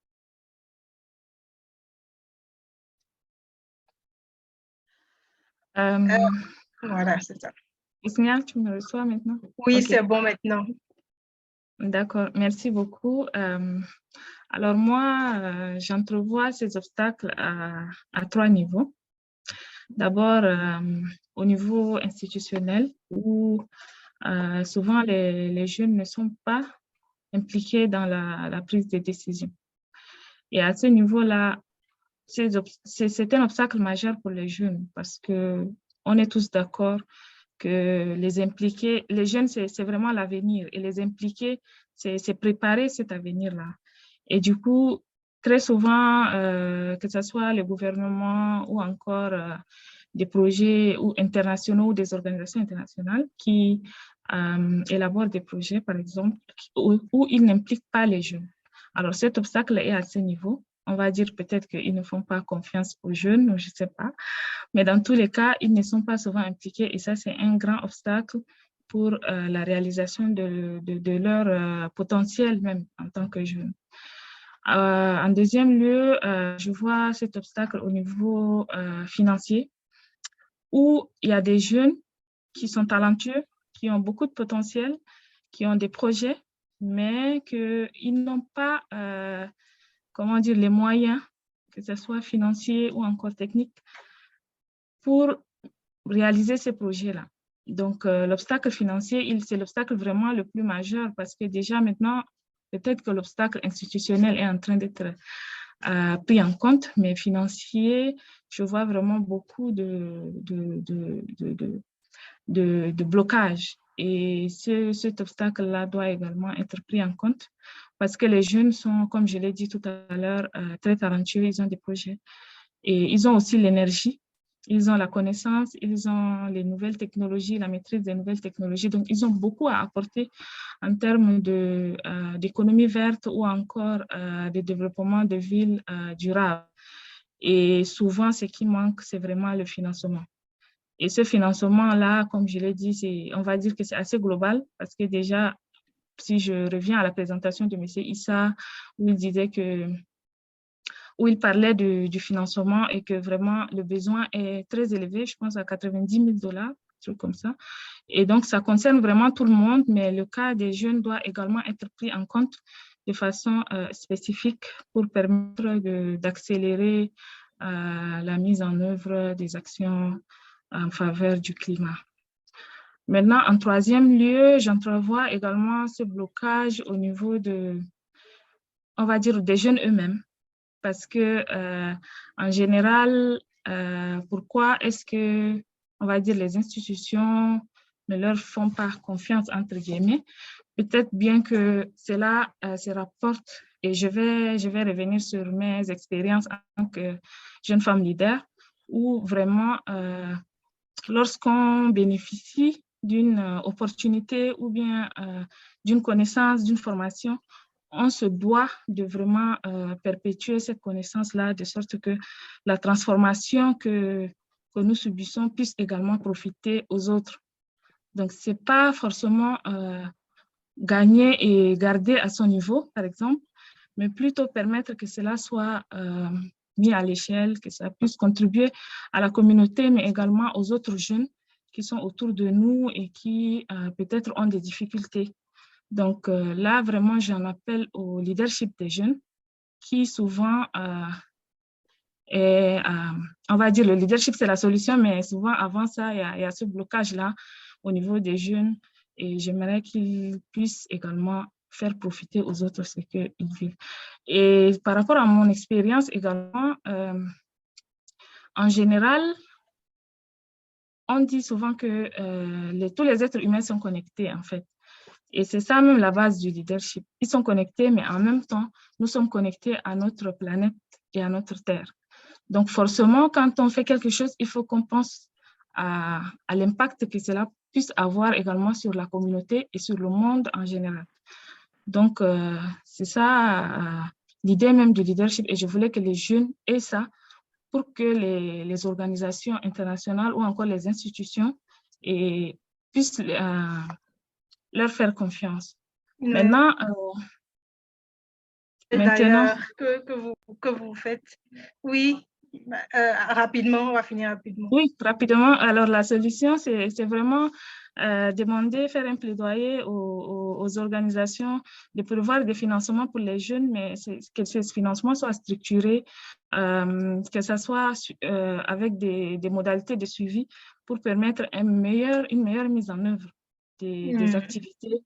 Voilà, c'est ça. Isnia, tu me reçois maintenant? Oui, Ok. c'est bon maintenant. D'accord, merci beaucoup. Alors moi, j'entrevois ces obstacles à 3 niveaux. D'abord, au niveau institutionnel, où souvent les jeunes ne sont pas impliqués dans la prise de décision. Et à ce niveau-là, c'est un obstacle majeur pour les jeunes parce qu'on est tous d'accord que les impliquer, les jeunes, c'est vraiment l'avenir et les impliquer, c'est préparer cet avenir-là. Et du coup, très souvent, que ce soit le gouvernement ou encore des projets ou internationaux ou des organisations internationales qui élaborent des projets, par exemple, où ils n'impliquent pas les jeunes. Alors, cet obstacle est à ce niveau. On va dire peut-être qu'ils ne font pas confiance aux jeunes, je ne sais pas. Mais dans tous les cas, ils ne sont pas souvent impliqués et ça, c'est un grand obstacle pour la réalisation de leur potentiel même en tant que jeunes. En deuxième lieu, je vois cet obstacle au niveau financier où il y a des jeunes qui sont talentueux, qui ont beaucoup de potentiel, qui ont des projets, mais qu'ils n'ont pas comment dire, les moyens, que ce soit financiers ou encore techniques, pour réaliser ces projets-là. Donc, l'obstacle financier, c'est l'obstacle vraiment le plus majeur parce que déjà maintenant, peut-être que l'obstacle institutionnel est en train d'être pris en compte, mais financier, je vois vraiment beaucoup de blocage. Et cet obstacle-là doit également être pris en compte parce que les jeunes sont, comme je l'ai dit tout à l'heure, très talentueux, ils ont des projets et ils ont aussi l'énergie, ils ont la connaissance, ils ont les nouvelles technologies, la maîtrise des nouvelles technologies. Donc, ils ont beaucoup à apporter en termes d'économie verte ou encore de développement de villes durables. Et souvent, ce qui manque, c'est vraiment le financement. Et ce financement-là, comme je l'ai dit, on va dire que c'est assez global parce que déjà, si je reviens à la présentation de M. Issa, où il disait où il parlait du financement et que vraiment le besoin est très élevé, je pense à 90 000 $, un truc comme ça. Et donc, ça concerne vraiment tout le monde, mais le cas des jeunes doit également être pris en compte de façon spécifique pour permettre d'accélérer la mise en œuvre des actions en faveur du climat. Maintenant, en troisième lieu, j'entrevois également ce blocage au niveau on va dire, des jeunes eux-mêmes. Parce que, en général, pourquoi est-ce que, on va dire, les institutions ne leur font pas confiance, entre guillemets? Peut-être bien que cela se rapporte, et je vais revenir sur mes expériences en tant que jeune femme leader, où vraiment, lorsqu'on bénéficie d'une opportunité ou bien d'une connaissance, d'une formation, on se doit de vraiment perpétuer cette connaissance-là, de sorte que la transformation que nous subissons puisse également profiter aux autres. Donc, ce n'est pas forcément gagner et garder à son niveau, par exemple, mais plutôt permettre que cela soit mis à l'échelle, que ça puisse contribuer à la communauté, mais également aux autres jeunes qui sont autour de nous et qui peut-être ont des difficultés. Donc là, vraiment, j'en appelle au leadership des jeunes qui souvent on va dire le leadership, c'est la solution, mais souvent avant ça, il y a ce blocage-là au niveau des jeunes et j'aimerais qu'ils puissent également faire profiter aux autres ce qu'ils vivent. Et par rapport à mon expérience également, en général, on dit souvent que tous les êtres humains sont connectés en fait. Et c'est ça même la base du leadership. Ils sont connectés, mais en même temps, nous sommes connectés à notre planète et à notre Terre. Donc, forcément, quand on fait quelque chose, il faut qu'on pense à l'impact que cela puisse avoir également sur la communauté et sur le monde en général. Donc, c'est ça l'idée même du leadership. Et je voulais que les jeunes aient ça pour que les organisations internationales ou encore les institutions puissent leur faire confiance. Oui. Maintenant, d'ailleurs que vous faites. Oui, rapidement, on va finir rapidement. Oui, rapidement. Alors, la solution, c'est vraiment demander, faire un plaidoyer aux organisations de prévoir des financements pour les jeunes, mais que ce financement soit structuré, que ce soit avec des modalités de suivi pour permettre une meilleure mise en œuvre des activités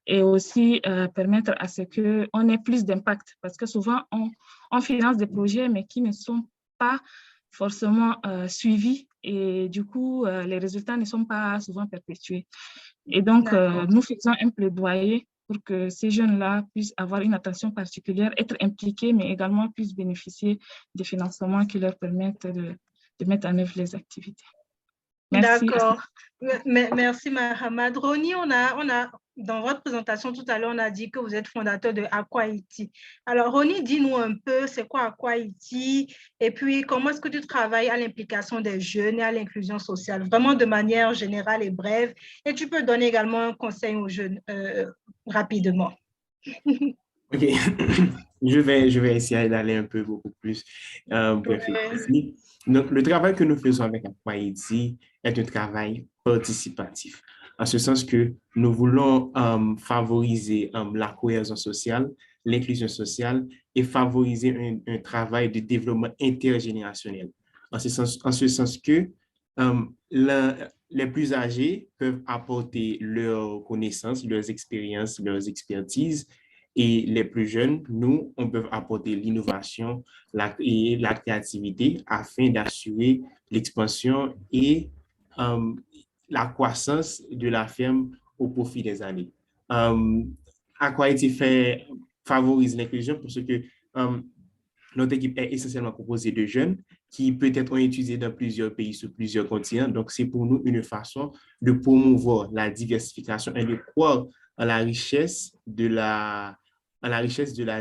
et aussi permettre à ce qu'on ait plus d'impact parce que souvent, on finance des projets, mais qui ne sont pas forcément suivis et du coup, les résultats ne sont pas souvent perpétués. Et donc, nous faisons un plaidoyer pour que ces jeunes-là puissent avoir une attention particulière, être impliqués, mais également puissent bénéficier des financements qui leur permettent de mettre en œuvre les activités. Merci. D'accord. Merci, Mahamad. Roni, on a, dans votre présentation tout à l'heure, on a dit que vous êtes fondateur de Aqua Haïti. Alors, Roni, dis-nous un peu, c'est quoi Aqua Haïti? Et puis, comment est-ce que tu travailles à l'implication des jeunes et à l'inclusion sociale? Vraiment de manière générale et brève. Et tu peux donner également un conseil aux jeunes rapidement. OK. Je vais essayer d'aller un peu beaucoup plus bref et précis. Donc, le travail que nous faisons avec Aqua Haïti est un travail participatif, en ce sens que nous voulons favoriser la cohésion sociale, l'inclusion sociale et favoriser un travail de développement intergénérationnel. En ce sens que les plus âgés peuvent apporter leurs connaissances, leurs expériences, leurs expertises. Et les plus jeunes, nous, on peut apporter l'innovation et la créativité afin d'assurer l'expansion et la croissance de la ferme au profit des années. Aqua Haïti favorise l'inclusion parce que notre équipe est essentiellement composée de jeunes qui peut-être ont étudié dans plusieurs pays sur plusieurs continents. Donc, c'est pour nous une façon de promouvoir la diversification et de croire à la richesse de la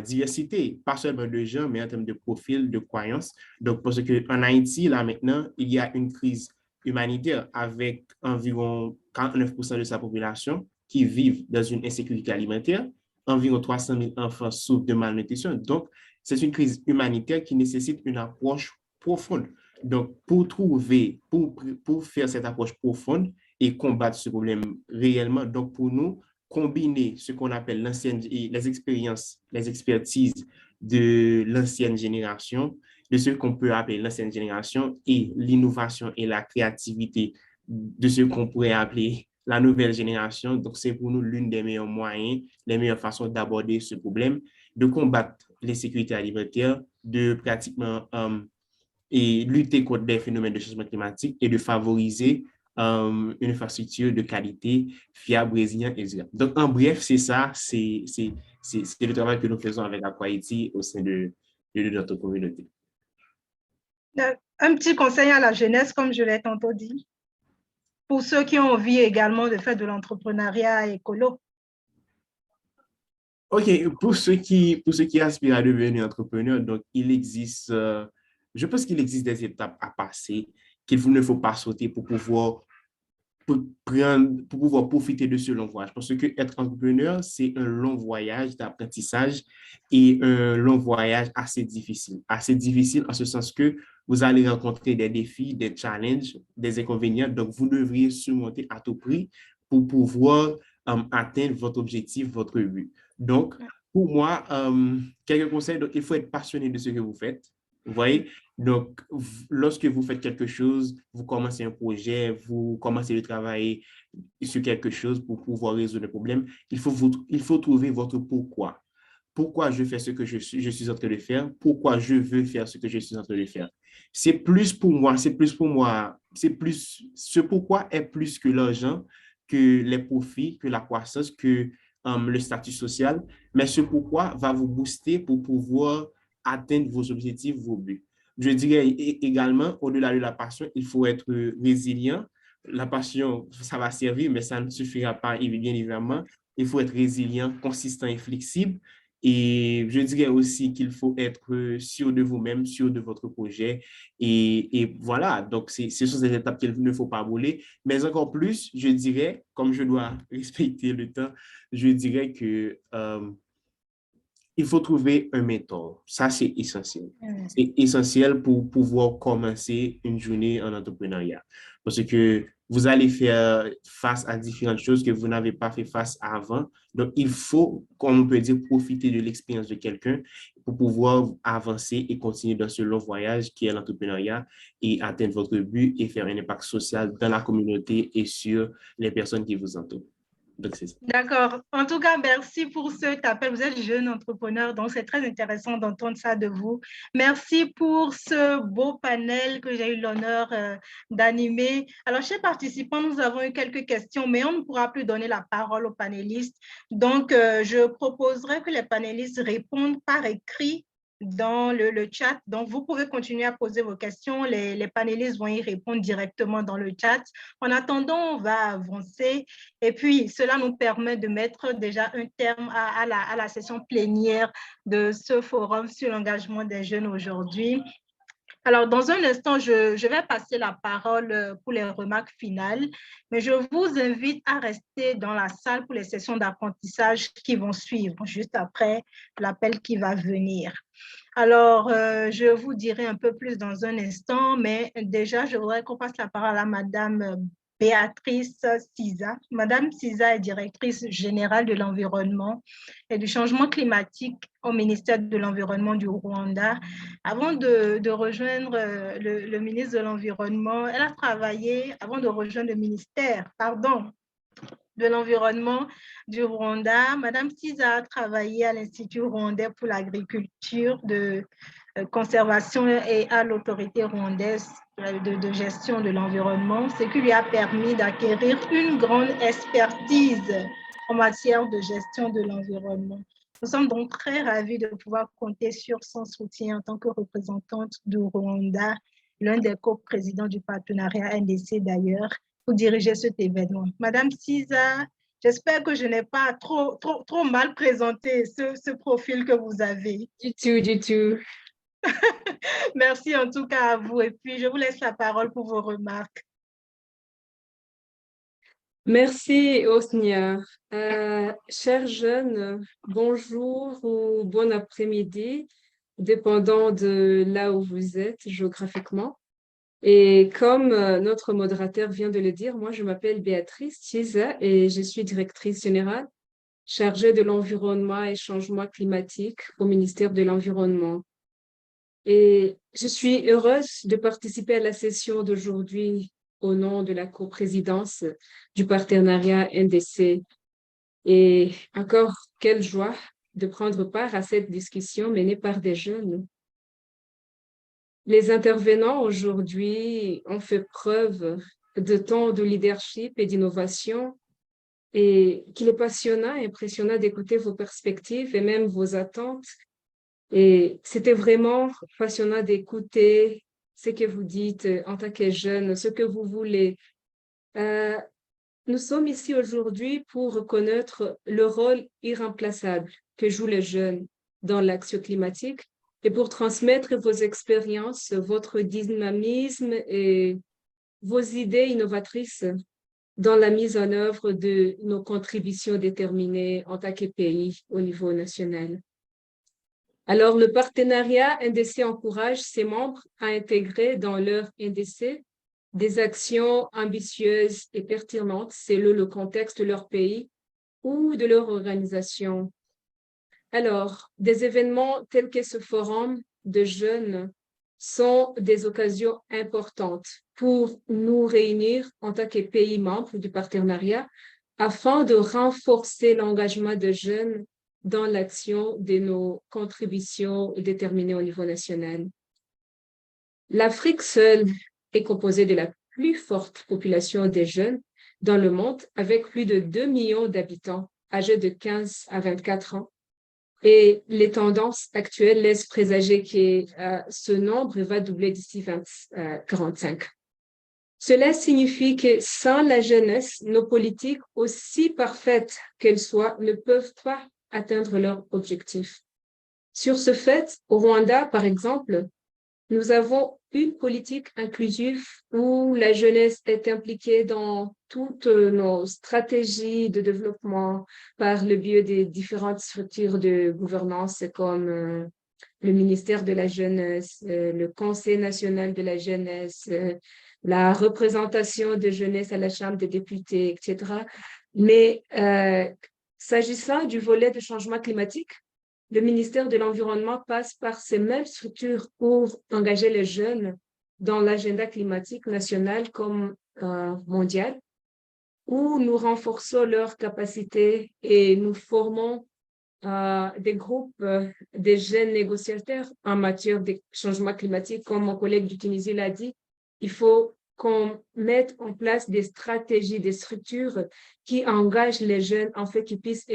diversité, pas seulement de gens, mais en termes de profil, de croyances. Donc, parce qu'en Haïti, là maintenant, il y a une crise humanitaire avec environ 49% de sa population qui vivent dans une insécurité alimentaire. Environ 300 000 enfants souffrent de malnutrition. Donc, c'est une crise humanitaire qui nécessite une approche profonde. Donc, pour faire cette approche profonde et combattre ce problème réellement, donc pour nous, combiner ce qu'on appelle les expériences, les expertises de l'ancienne génération, de ce qu'on peut appeler l'ancienne génération et l'innovation et la créativité de ce qu'on pourrait appeler la nouvelle génération. Donc, c'est pour nous l'une des meilleurs moyens, les meilleures façons d'aborder ce problème, de combattre l'insécurité alimentaire, de pratiquement et lutter contre des phénomènes de changement climatique et de favoriser une infrastructure de qualité, fiable, résiliente et durable. Donc, en bref, c'est ça, c'est le travail que nous faisons avec Aqua Haïti au sein de notre communauté. Un petit conseil à la jeunesse, comme je l'ai tantôt dit, pour ceux qui ont envie également de faire de l'entrepreneuriat écolo. OK, pour ceux qui aspirent à devenir entrepreneur, donc il existe, je pense qu'il existe des étapes à passer qu'il ne faut pas sauter pour pouvoir pour pouvoir profiter de ce long voyage. Parce que être entrepreneur, c'est un long voyage d'apprentissage et un long voyage assez difficile. Assez difficile en ce sens que vous allez rencontrer des défis, des challenges, des inconvénients. Donc, vous devriez surmonter à tout prix pour pouvoir atteindre votre objectif, votre but. Donc, pour moi, quelques conseils, donc, il faut être passionné de ce que vous faites. Vous voyez? Donc, lorsque vous faites quelque chose, vous commencez un projet, vous commencez à travailler sur quelque chose pour pouvoir résoudre le problème, il faut trouver votre pourquoi. Pourquoi je fais ce que je suis en train de faire? Pourquoi je veux faire ce que je suis en train de faire? C'est plus pour moi, ce pourquoi est plus que l'argent, que les profits, que la croissance, que le statut social, mais ce pourquoi va vous booster pour pouvoir atteindre vos objectifs, vos buts. Je dirais également, au-delà de la passion, il faut être résilient. La passion, ça va servir, mais ça ne suffira pas, bien évidemment. Il faut être résilient, consistant et flexible. Et je dirais aussi qu'il faut être sûr de vous-même, sûr de votre projet. Et voilà, donc ce sont des étapes qu'il ne faut pas brûler. Mais encore plus, je dirais, comme je dois respecter le temps, je dirais que il faut trouver un mentor. Ça, c'est essentiel. C'est essentiel pour pouvoir commencer une journée en entrepreneuriat. Parce que vous allez faire face à différentes choses que vous n'avez pas fait face avant. Donc, il faut, comme on peut dire, profiter de l'expérience de quelqu'un pour pouvoir avancer et continuer dans ce long voyage qui est l'entrepreneuriat et atteindre votre but et faire un impact social dans la communauté et sur les personnes qui vous entourent. D'accord. En tout cas, merci pour cet appel. Vous êtes jeune entrepreneur, donc c'est très intéressant d'entendre ça de vous. Merci pour ce beau panel que j'ai eu l'honneur d'animer. Alors, chers participants, nous avons eu quelques questions, mais on ne pourra plus donner la parole aux panélistes. Donc, je proposerai que les panélistes répondent par écrit dans le chat. Donc, vous pouvez continuer à poser vos questions. Les panélistes vont y répondre directement dans le chat. En attendant, on va avancer. Et puis, cela nous permet de mettre déjà un terme à la session plénière de ce forum sur l'engagement des jeunes aujourd'hui. Alors, dans un instant, je vais passer la parole pour les remarques finales, mais je vous invite à rester dans la salle pour les sessions d'apprentissage qui vont suivre juste après l'appel qui va venir. Alors, je vous dirai un peu plus dans un instant, mais déjà, je voudrais qu'on passe la parole à Madame Béatrice Siza. Madame Siza est directrice générale de l'environnement et du changement climatique au ministère de l'Environnement du Rwanda. Avant de rejoindre le ministre de l'Environnement, elle a travaillé, avant de rejoindre le ministère, de l'Environnement du Rwanda, Madame Siza a travaillé à l'Institut rwandais pour l'agriculture de conservation et à l'autorité rwandaise de gestion de l'environnement, ce qui lui a permis d'acquérir une grande expertise en matière de gestion de l'environnement. Nous sommes donc très ravis de pouvoir compter sur son soutien en tant que représentante du Rwanda, l'un des coprésidents du partenariat NDC d'ailleurs, pour diriger cet événement. Madame Siza, j'espère que je n'ai pas trop mal présenté ce profil que vous avez. Du tout. Merci en tout cas à vous. Et puis, je vous laisse la parole pour vos remarques. Merci, Osnia. Chers jeunes, bonjour ou bon après-midi, dépendant de là où vous êtes géographiquement. Et comme notre modérateur vient de le dire, moi, je m'appelle Béatrice Chiza et je suis directrice générale chargée de l'environnement et changement climatique au ministère de l'Environnement. Et je suis heureuse de participer à la session d'aujourd'hui au nom de la coprésidence du partenariat NDC. Et encore, quelle joie de prendre part à cette discussion menée par des jeunes. Les intervenants aujourd'hui ont fait preuve de tant de leadership et d'innovation et qu'il est passionnant et impressionnant d'écouter vos perspectives et même vos attentes. Et c'était vraiment passionnant d'écouter ce que vous dites en tant que jeune, ce que vous voulez. Nous sommes ici aujourd'hui pour reconnaître le rôle irremplaçable que jouent les jeunes dans l'action climatique et pour transmettre vos expériences, votre dynamisme et vos idées innovatrices dans la mise en œuvre de nos contributions déterminées en tant que pays au niveau national. Alors, le partenariat NDC encourage ses membres à intégrer dans leur NDC des actions ambitieuses et pertinentes selon le contexte de leur pays ou de leur organisation. Alors, des événements tels que ce forum de jeunes sont des occasions importantes pour nous réunir en tant que pays membres du partenariat afin de renforcer l'engagement de jeunes dans l'action de nos contributions déterminées au niveau national. L'Afrique seule est composée de la plus forte population des jeunes dans le monde, avec plus de 2 millions d'habitants âgés de 15 à 24 ans. Et les tendances actuelles laissent présager que ce nombre va doubler d'ici 2045. Cela signifie que sans la jeunesse, nos politiques, aussi parfaites qu'elles soient, ne peuvent pas atteindre leurs objectifs. Sur ce fait, au Rwanda, par exemple, nous avons une politique inclusive où la jeunesse est impliquée dans toutes nos stratégies de développement par le biais des différentes structures de gouvernance comme le ministère de la Jeunesse, le Conseil national de la jeunesse, la représentation de jeunesse à la Chambre des députés, etc. Mais s'agissant du volet de changement climatique, le ministère de l'Environnement passe par ces mêmes structures pour engager les jeunes dans l'agenda climatique national comme mondial, où nous renforçons leurs capacités et nous formons des groupes de jeunes négociateurs en matière de changement climatique. Comme mon collègue du Tunisie l'a dit, il faut qu'on mette en place des stratégies, des structures qui engagent les jeunes en fait qu'ils puissent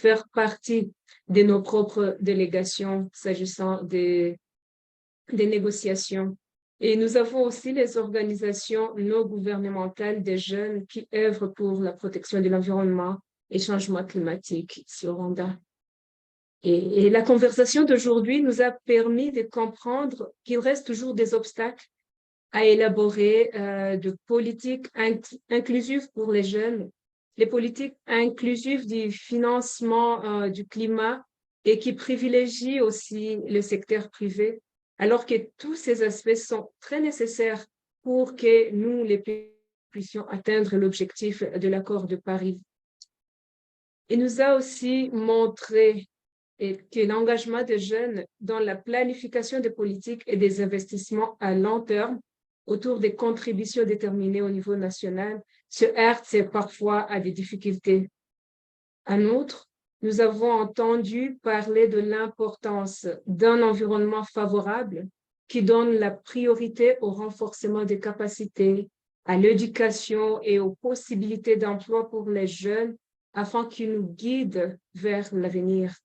faire partie de nos propres délégations s'agissant des négociations. Et nous avons aussi les organisations non gouvernementales des jeunes qui œuvrent pour la protection de l'environnement et changement climatique ici au Rwanda. Et la conversation d'aujourd'hui nous a permis de comprendre qu'il reste toujours des obstacles à élaborer de politiques inclusives pour les jeunes, les politiques inclusives du financement du climat et qui privilégient aussi le secteur privé, alors que tous ces aspects sont très nécessaires pour que nous, les pays, puissions atteindre l'objectif de l'accord de Paris. Il nous a aussi montré que l'engagement des jeunes dans la planification des politiques et des investissements à long terme autour des contributions déterminées au niveau national se heurte parfois à des difficultés. En outre, nous avons entendu parler de l'importance d'un environnement favorable qui donne la priorité au renforcement des capacités, à l'éducation et aux possibilités d'emploi pour les jeunes afin qu'ils nous guident vers l'avenir.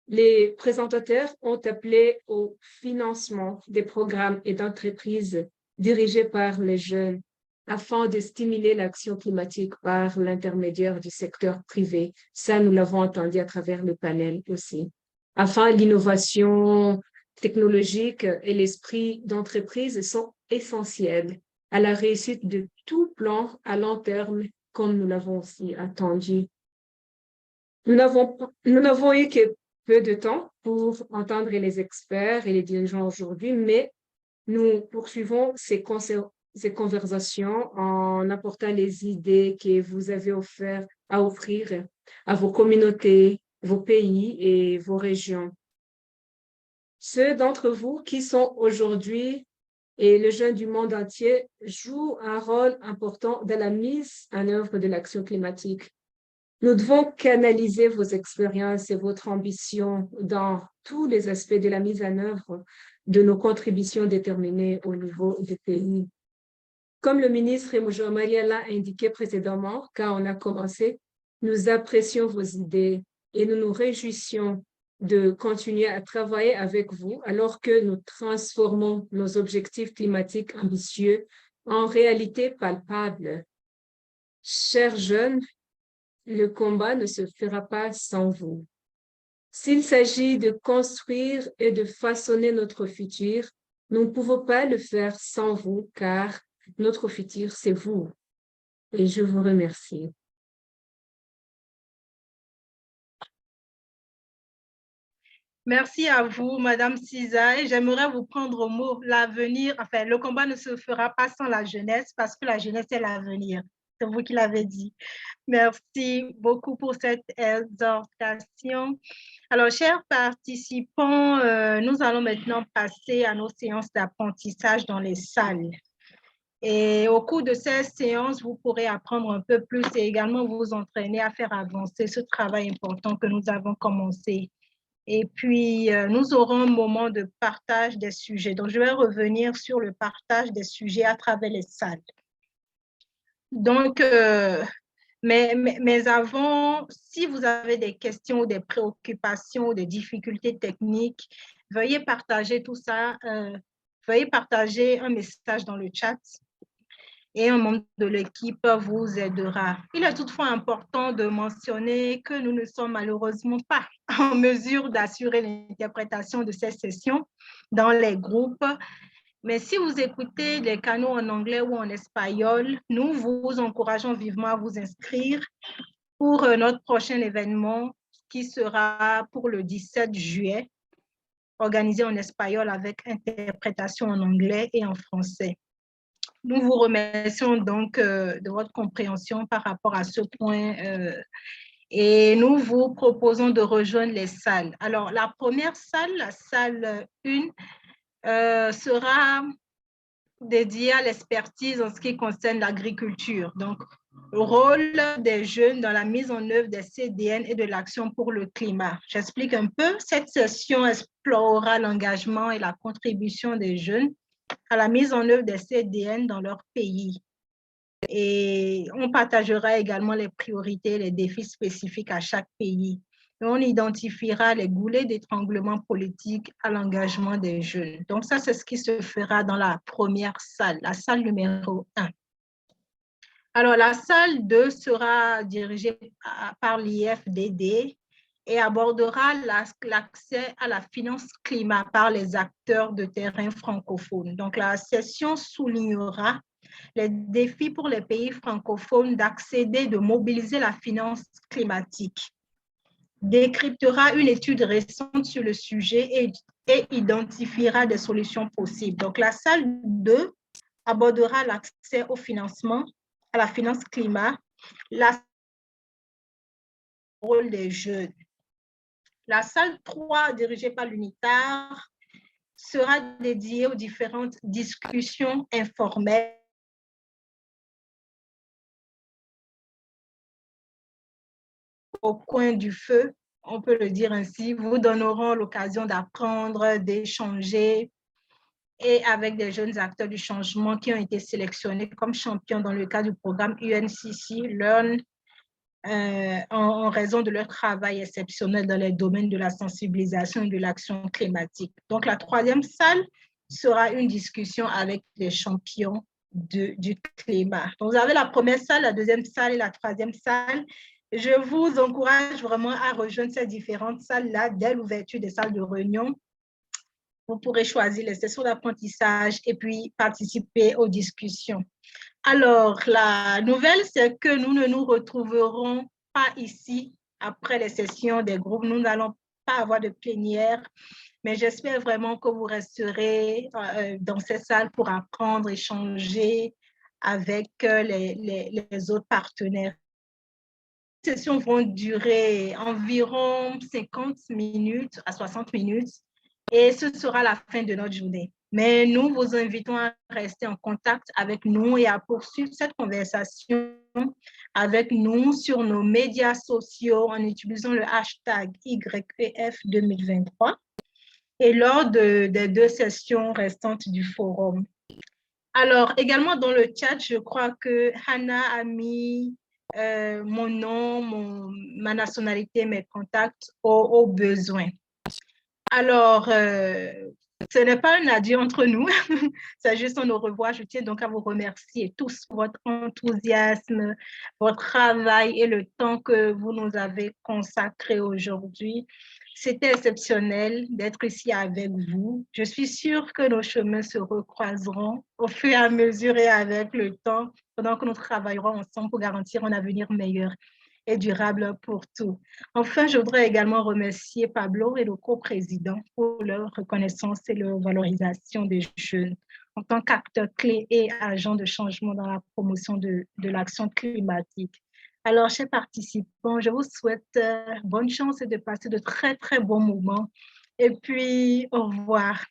Les présentateurs ont appelé au financement des programmes et d'entreprises dirigés par les jeunes afin de stimuler l'action climatique par l'intermédiaire du secteur privé. Ça, nous l'avons entendu à travers le panel aussi. Afin, l'innovation technologique et l'esprit d'entreprise sont essentiels à la réussite de tout plan à long terme, comme nous l'avons aussi attendu. Nous n'avons eu que peu de temps pour entendre les experts et les dirigeants aujourd'hui, mais nous poursuivons ces conversations en apportant les idées que vous avez à offrir à vos communautés, vos pays et vos régions. Ceux d'entre vous qui sont aujourd'hui et les jeunes du monde entier jouent un rôle important dans la mise en œuvre de l'action climatique. Nous devons canaliser vos expériences et votre ambition dans tous les aspects de la mise en œuvre de nos contributions déterminées au niveau des pays. Comme le ministre Moujo Maria l'a indiqué précédemment, quand on a commencé, nous apprécions vos idées et nous nous réjouissons de continuer à travailler avec vous alors que nous transformons nos objectifs climatiques ambitieux en réalité palpable. Chers jeunes, le combat ne se fera pas sans vous. S'il s'agit de construire et de façonner notre futur, nous ne pouvons pas le faire sans vous, car Notre futur, c'est vous. Et je vous remercie. Merci à vous, Madame Cisa, et j'aimerais vous prendre au mot. L'avenir, enfin, le combat ne se fera pas sans la jeunesse parce que la jeunesse est l'avenir. C'est vous qui l'avez dit. Merci beaucoup pour cette exhortation. Alors, chers participants, nous allons maintenant passer à nos séances d'apprentissage dans les salles. Et au cours de ces séances, vous pourrez apprendre un peu plus et également vous entraîner à faire avancer ce travail important que nous avons commencé. Et puis, nous aurons un moment de partage des sujets. Donc, je vais revenir sur le partage des sujets à travers les salles. Donc, mais avant, si vous avez des questions ou des préoccupations ou des difficultés techniques, veuillez partager tout ça. Veuillez partager un message dans le chat et un membre de l'équipe vous aidera. Il est toutefois important de mentionner que nous ne sommes malheureusement pas en mesure d'assurer l'interprétation de ces sessions dans les groupes. Mais si vous écoutez les canaux en anglais ou en espagnol, nous vous encourageons vivement à vous inscrire pour notre prochain événement qui sera pour le 17 juillet, organisé en espagnol avec interprétation en anglais et en français. Nous vous remercions donc de votre compréhension par rapport à ce point et nous vous proposons de rejoindre les salles. Alors, la première salle, la salle 1, sera dédiée à l'expertise en ce qui concerne l'agriculture. Donc, le rôle des jeunes dans la mise en œuvre des CDN et de l'action pour le climat. J'explique un peu. Cette session explorera l'engagement et la contribution des jeunes à la mise en œuvre des CDN dans leur pays. Et on partagera également les priorités et les défis spécifiques à chaque pays. Et on identifiera les goulets d'étranglement politique à l'engagement des jeunes. Donc ça, c'est ce qui se fera dans la première salle, la salle numéro 1. Alors, la salle 2 sera dirigée par l'IFDD et abordera l'accès à la finance climat par les acteurs de terrain francophones. Donc, la session soulignera les défis pour les pays francophones d'accéder, de mobiliser la finance climatique, décryptera une étude récente sur le sujet et identifiera des solutions possibles. Donc, la salle 2 abordera l'accès au financement, à la finance climat, le rôle des jeunes. La salle 3, dirigée par l'UNITAR, sera dédiée aux différentes discussions informelles au coin du feu, on peut le dire ainsi, vous donneront l'occasion d'apprendre, d'échanger et avec des jeunes acteurs du changement qui ont été sélectionnés comme champions dans le cadre du programme UNCC Learn en raison de leur travail exceptionnel dans les domaines de la sensibilisation et de l'action climatique. Donc, la troisième salle sera une discussion avec les champions du climat. Donc, vous avez la première salle, la deuxième salle et la troisième salle. Je vous encourage vraiment à rejoindre ces différentes salles-là dès l'ouverture des salles de réunion. Vous pourrez choisir les sessions d'apprentissage et puis participer aux discussions. Alors, la nouvelle, c'est que nous ne nous retrouverons pas ici après les sessions des groupes. Nous n'allons pas avoir de plénière, mais j'espère vraiment que vous resterez dans ces salles pour apprendre, échanger avec les autres partenaires. Les sessions vont durer environ 50 minutes à 60 minutes et ce sera la fin de notre journée. Mais nous vous invitons à rester en contact avec nous et à poursuivre cette conversation avec nous sur nos médias sociaux en utilisant le hashtag YEF 2023 et lors des 2 sessions restantes du forum. Alors, également dans le chat, je crois que Hannah a mis mon nom, ma nationalité, mes contacts au besoin. Alors, Ce n'est pas un adieu entre nous, c'est juste un au revoir. Je tiens donc à vous remercier tous pour votre enthousiasme, votre travail et le temps que vous nous avez consacré aujourd'hui. C'était exceptionnel d'être ici avec vous. Je suis sûre que nos chemins se recroiseront au fur et à mesure et avec le temps, pendant que nous travaillerons ensemble pour garantir un avenir meilleur et durable pour tous. Enfin, je voudrais également remercier Pablo et le coprésident pour leur reconnaissance et leur valorisation des jeunes en tant qu'acteurs clés et agents de changement dans la promotion de l'action climatique. Alors, chers participants, je vous souhaite bonne chance et de passer de très, très bons moments. Et puis, au revoir.